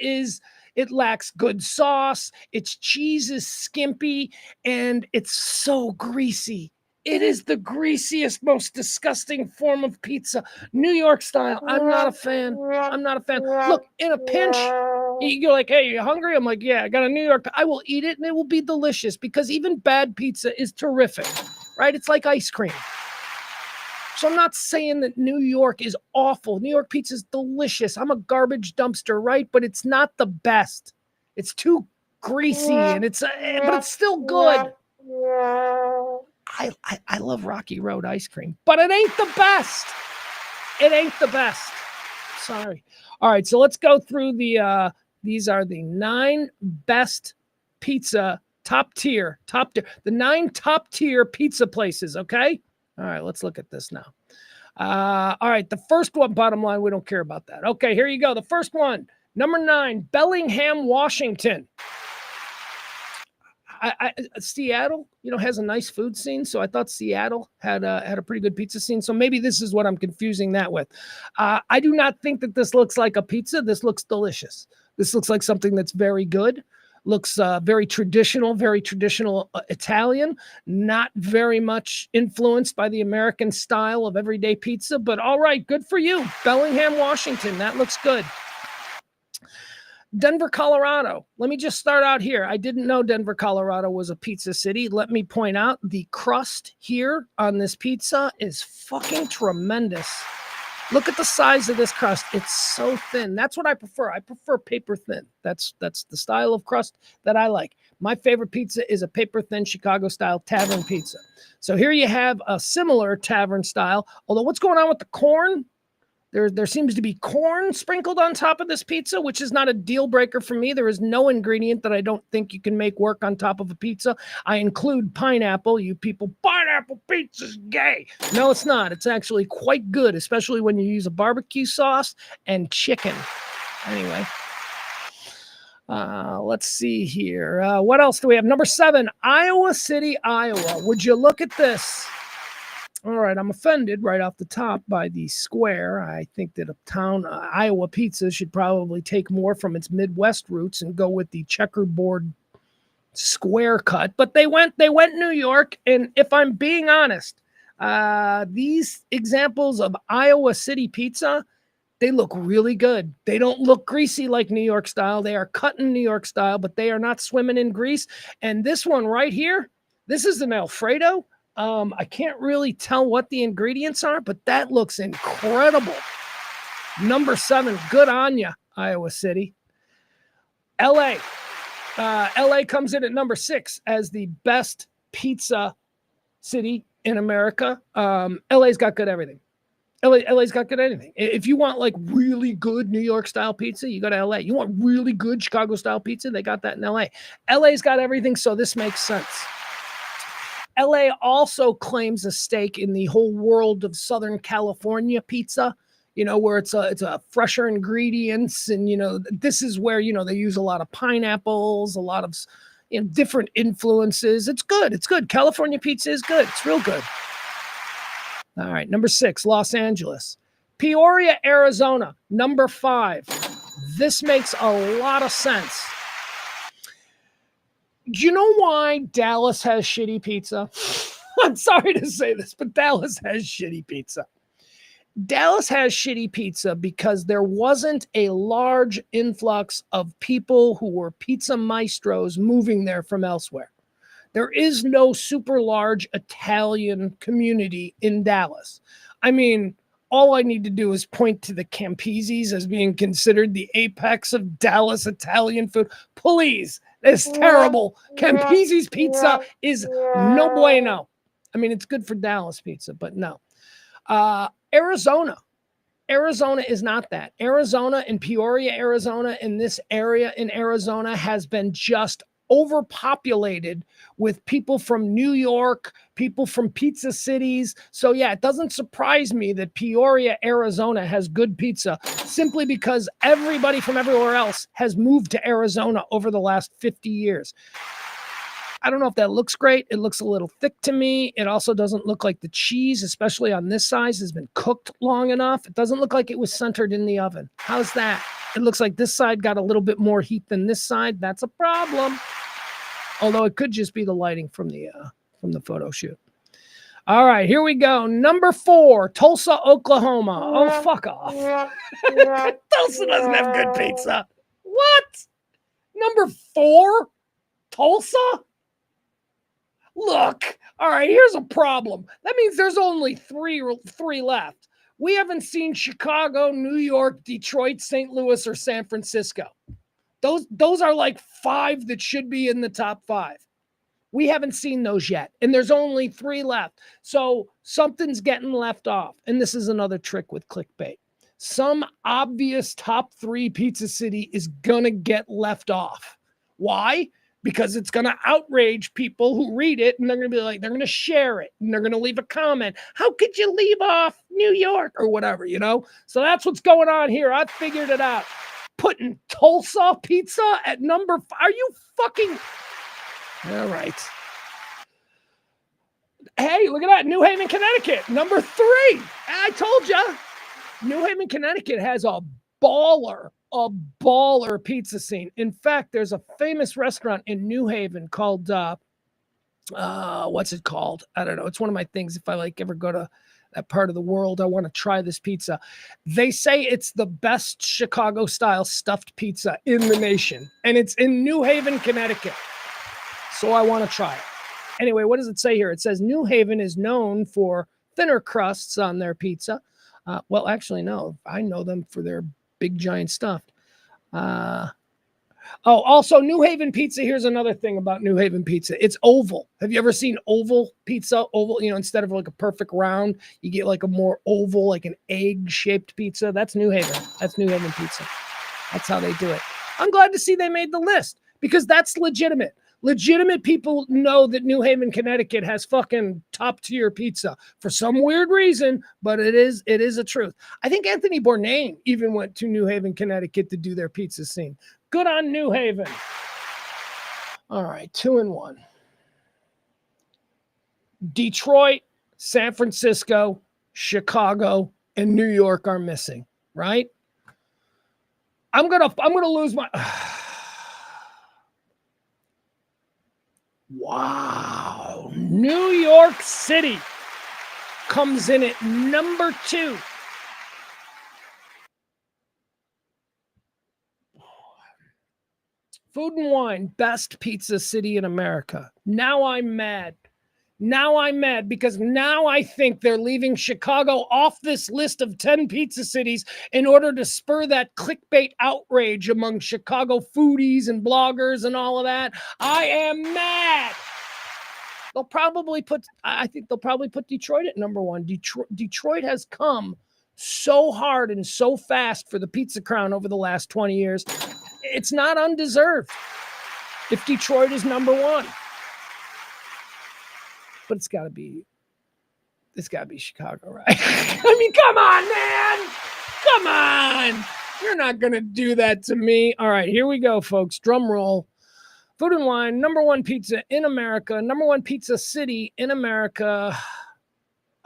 it lacks good sauce, its cheese is skimpy, and it's so greasy. It is the greasiest, most disgusting form of pizza. New York style. I'm not a fan. I'm not a fan. Look, in a pinch, you're like, hey, you hungry? I'm like, yeah, I got a New York. I will eat it and it will be delicious because even bad pizza is terrific, right? It's like ice cream. So I'm not saying that New York is awful. New York pizza is delicious. I'm a garbage dumpster, right? But it's not the best. It's too greasy and but it's still good. I love Rocky Road ice cream, but it ain't the best. It ain't the best. Sorry. All right, so let's go through these are the 9 best pizza the 9 top tier pizza places, okay? All right, let's look at this now. All right, the first one, bottom line, we don't care about that. Okay, here you go. The first one, number 9, Bellingham, Washington. Seattle, has a nice food scene, so I thought Seattle had a pretty good pizza scene. So maybe this is what I'm confusing that with. I do not think that this looks like a pizza. This looks delicious. This looks like something that's very good. Looks very traditional Italian, not very much influenced by the American style of everyday pizza. But all right, good for you, Bellingham, Washington. That looks good. Denver, Colorado. Let me just start out here. I didn't know Denver, Colorado was a pizza city. Let me point out the crust here on this pizza is fucking tremendous. Look at the size of this crust. It's so thin. That's what I prefer. I prefer paper thin. That's the style of crust that I like. My favorite pizza is a paper thin Chicago style tavern pizza. So here you have a similar tavern style. Although what's going on with the corn? There seems to be corn sprinkled on top of this pizza, which is not a deal breaker for me. There is no ingredient that I don't think you can make work on top of a pizza. I include pineapple. You people, pineapple pizza's gay. No, it's not. It's actually quite good, especially when you use a barbecue sauce and chicken. Anyway, let's see here. What else do we have? Number 7, Iowa City, Iowa. Would you look at this? All right, I'm offended right off the top by the square. I think that a town, Iowa pizza, should probably take more from its Midwest roots and go with the checkerboard square cut. But they went New York, and if I'm being honest, these examples of Iowa City pizza, they look really good. They don't look greasy like New York style. They are cut in New York style, but they are not swimming in grease. And this one right here, this is an Alfredo. I can't really tell what the ingredients are, but that looks incredible. Number 7, good on ya, Iowa City. LA. LA comes in at number 6 as the best pizza city in America. LA's got good everything. LA's got good anything. If you want like really good New York style pizza, you go to LA. You want really good Chicago style pizza, they got that in LA. LA's got everything, so this makes sense. LA also claims a stake in the whole world of Southern California pizza, where it's a fresher ingredients. And, this is where, they use a lot of pineapples, a lot of different influences. It's good. It's good. California pizza is good. It's real good. All right. Number 6, Los Angeles. Peoria, Arizona. Number 5. This makes a lot of sense. Do you know why Dallas has shitty pizza? I'm sorry to say this, but Dallas has shitty pizza. Dallas has shitty pizza because there wasn't a large influx of people who were pizza maestros moving there from elsewhere. There is no super large Italian community in Dallas. I mean, all I need to do is point to the Campese's as being considered the apex of Dallas Italian food. Please. It's terrible. Campese's pizza is no bueno. I mean, it's good for Dallas pizza, but no. Arizona is not that. Arizona and Peoria, Arizona, in this area in Arizona has been just overpopulated with people from New York, people from pizza cities. So yeah, it doesn't surprise me that Peoria, Arizona has good pizza simply because everybody from everywhere else has moved to Arizona over the last 50 years. I don't know if that looks great. It looks a little thick to me. It also doesn't look like the cheese, especially on this size, has been cooked long enough. It doesn't look like it was centered in the oven. How's that? It looks like this side got a little bit more heat than this side. That's a problem. Although it could just be the lighting from the photo shoot. All right, here we go. Number 4, Tulsa, Oklahoma. Oh, fuck off. Tulsa doesn't have good pizza. What? Number 4, Tulsa? Look, all right, here's a problem. That means there's only three left. We haven't seen Chicago, New York, Detroit, St. Louis, or San Francisco. Those are like 5 that should be in the top 5. We haven't seen those yet, and there's only 3 left. So something's getting left off, and this is another trick with clickbait. Some obvious top 3 pizza city is gonna get left off. Why? Because it's going to outrage people who read it, and they're going to be like, they're going to share it, and they're going to leave a comment. How could you leave off New York or whatever, you know? So that's what's going on here. I figured it out. Putting Tulsa pizza at number 5. Are you fucking... All right. Hey, look at that. New Haven, Connecticut, number 3. I told you. New Haven, Connecticut has a baller pizza scene. In fact, there's a famous restaurant in New Haven called what's it called? I don't know. It's one of my things. If I like ever go to that part of the world, I want to try this pizza. They say it's the best Chicago style stuffed pizza in the nation, and it's in New Haven, Connecticut. So I want to try it. Anyway, what does it say here? It says New Haven is known for thinner crusts on their pizza. Well, actually, no. I know them for their big giant stuffed. Also New Haven pizza. Here's another thing about New Haven pizza. It's oval. Have you ever seen oval pizza? Oval, you know, instead of like a perfect round, you get like a more oval, like an egg-shaped pizza. That's New Haven. That's New Haven pizza. That's how they do it. I'm glad to see they made the list because that's legitimate. Legitimate people know that New Haven, Connecticut has fucking top tier pizza for some weird reason, but it is a truth. I think Anthony Bourdain even went to New Haven, Connecticut to do their pizza scene. Good on New Haven. All right, 2-1. Detroit, San Francisco, Chicago, and New York are missing, right? I'm gonna lose my... Wow. New York City comes in at number 2. Food and Wine, best pizza city in America. Now I'm mad. Because now I think they're leaving Chicago off this list of 10 pizza cities in order to spur that clickbait outrage among Chicago foodies and bloggers and all of that. I am mad. I think they'll probably put Detroit at number 1. Detroit has come so hard and so fast for the pizza crown over the last 20 years. It's not undeserved if Detroit is number 1. But it's got to be Chicago, right? I mean, come on, man. Come on. You're not going to do that to me. All right, here we go, folks. Drum roll. Food and Wine, number 1 pizza in America, number 1 pizza city in America.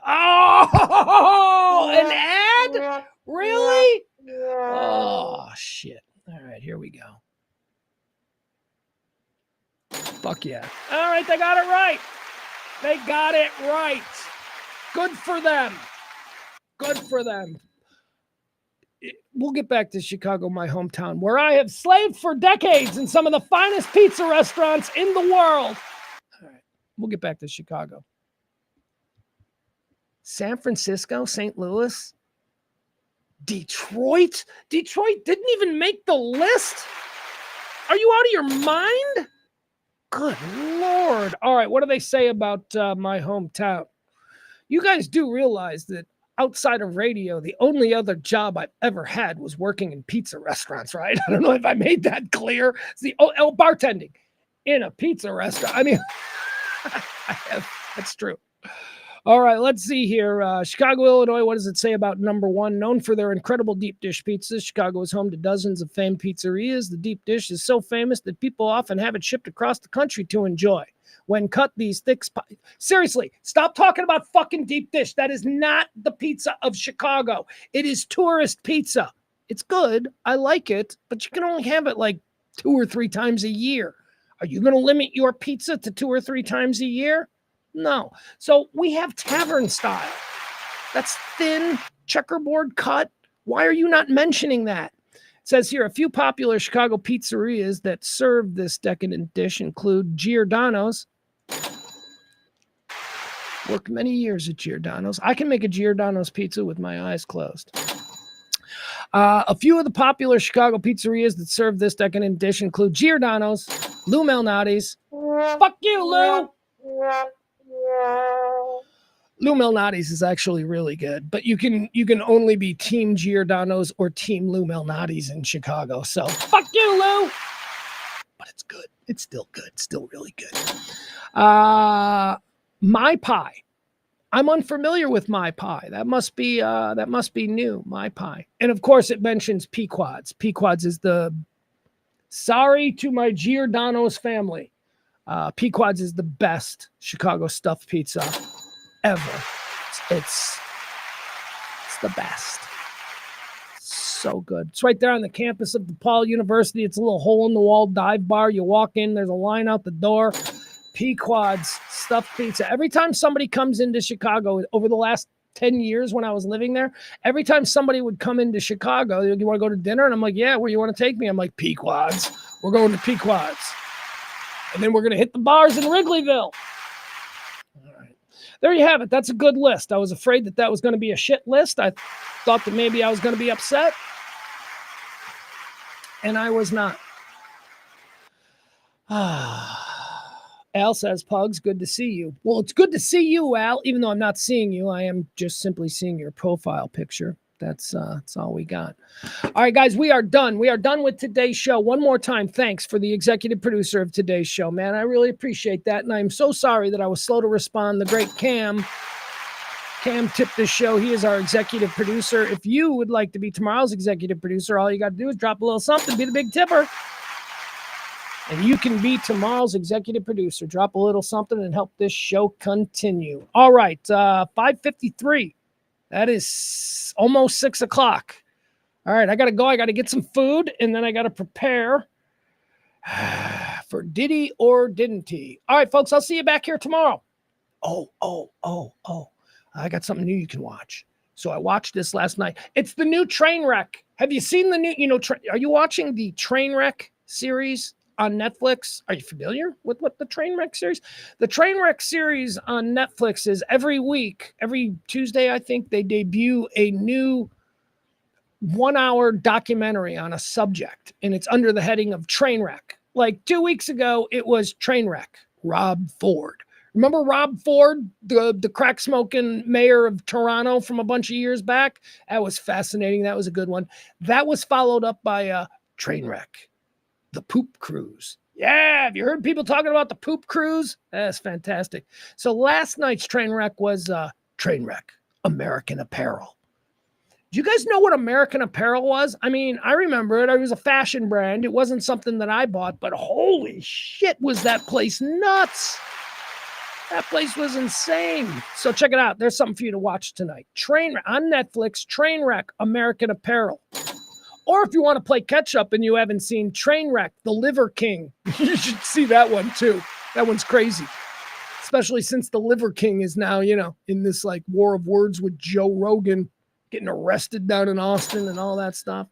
Oh, an ad? Really? Oh, shit. All right, here we go. Fuck yeah. All right, they got it right. They got it right. Good for them. Good for them. We'll get back to Chicago, my hometown, where I have slaved for decades in some of the finest pizza restaurants in the world. All right, we'll get back to Chicago. San Francisco, St. Louis, Detroit. Detroit didn't even make the list. Are you out of your mind? Good Lord. All right, what do they say about my hometown? You guys do realize that outside of radio, the only other job I've ever had was working in pizza restaurants, right? I don't know if I made that clear. It's the bartending in a pizza restaurant. I mean, that's true. All right, let's see here. Chicago, Illinois, what does it say about number 1? Known for their incredible deep dish pizzas, Chicago is home to dozens of famed pizzerias. The deep dish is so famous that people often have it shipped across the country to enjoy. When cut, these thick... Seriously, stop talking about fucking deep dish. That is not the pizza of Chicago. It is tourist pizza. It's good. I like it, but you can only have it like 2 or 3 times a year. Are you going to limit your pizza to 2 or 3 times a year? No. So we have tavern style. That's thin, checkerboard cut. Why are you not mentioning that? It says here, a few popular Chicago pizzerias that serve this decadent dish include Giordano's. Worked many years at Giordano's. I can make a Giordano's pizza with my eyes closed. A few of the popular Chicago pizzerias that serve this decadent dish include Giordano's, Lou Malnati's. Fuck you, Lou! Lou Malnati's is actually really good, but you can only be Team Giordano's or Team Lou Malnati's in Chicago. So fuck you, Lou! But it's good. It's still good. Still really good. My Pie. I'm unfamiliar with My Pie. That must be new. My Pie. And of course it mentions Pequod's. Pequod's is the sorry to my Giordano's family. Pequod's is the best Chicago stuffed pizza ever. It's the best. So good. It's right there on the campus of DePaul University. It's a little hole in the wall dive bar. You walk in, there's a line out the door. Pequod's stuffed pizza. Every time somebody comes into Chicago over the last 10 years when I was living there, every time somebody would come into Chicago, you want to go to dinner? And I'm like, yeah, where you want to take me? I'm like, Pequod's. We're going to Pequod's. And then we're going to hit the bars in Wrigleyville. All right. There you have it. That's a good list. I was afraid that was going to be a shit list. I thought that maybe I was going to be upset. And I was not. Al says, Pugs, good to see you. Well, it's good to see you, Al, even though I'm not seeing you. I am just simply seeing your profile picture. That's all we got. All right, guys, we are done. We are done with today's show. One more time, thanks for the executive producer of today's show, man. I really appreciate that, and I'm so sorry that I was slow to respond. The great Cam tipped this show. He is our executive producer. If you would like to be tomorrow's executive producer, all you got to do is drop a little something, be the big tipper. And you can be tomorrow's executive producer. Drop a little something and help this show continue. All right, 5:53. That is almost 6 o'clock. All right, I got to go. I got to get some food, and then I got to prepare for Diddy or Didn't He. All right, folks, I'll see you back here tomorrow. Oh. I got something new you can watch. So I watched this last night. It's the new Trainwreck. Have you seen the new, are you watching the Trainwreck series on Netflix? Are you familiar with what the Trainwreck series? The Trainwreck series on Netflix is every week, every Tuesday, I think, they debut a new 1-hour documentary on a subject, and it's under the heading of Trainwreck. Like 2 weeks ago, it was Trainwreck, Rob Ford. Remember Rob Ford, the crack-smoking mayor of Toronto from a bunch of years back? That was fascinating. That was a good one. That was followed up by Trainwreck, the poop cruise. Yeah, have you heard people talking about the poop cruise? That's fantastic. So last night's Trainwreck was Trainwreck, American Apparel. Do you guys know what American Apparel was? I mean, I remember it. It was a fashion brand. It wasn't something that I bought, but holy shit, was that place nuts. That place was insane. So check it out. There's something for you to watch tonight. Trainwreck on Netflix, Trainwreck, American Apparel. Or if you want to play catch up and you haven't seen Trainwreck, The Liver King, you should see that one too. That one's crazy. Especially since The Liver King is now, in this like war of words with Joe Rogan getting arrested down in Austin and all that stuff.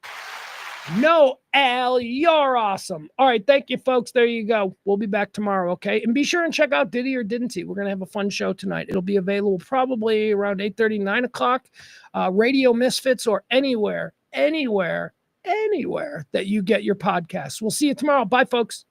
No, Al, you're awesome. All right, thank you, folks. There you go. We'll be back tomorrow, okay? And be sure and check out Diddy or Didn't He. We're going to have a fun show tonight. It'll be available probably around 8:30, 9 o'clock. Radio Misfits or anywhere that you get your podcasts. We'll see you tomorrow. Bye, folks.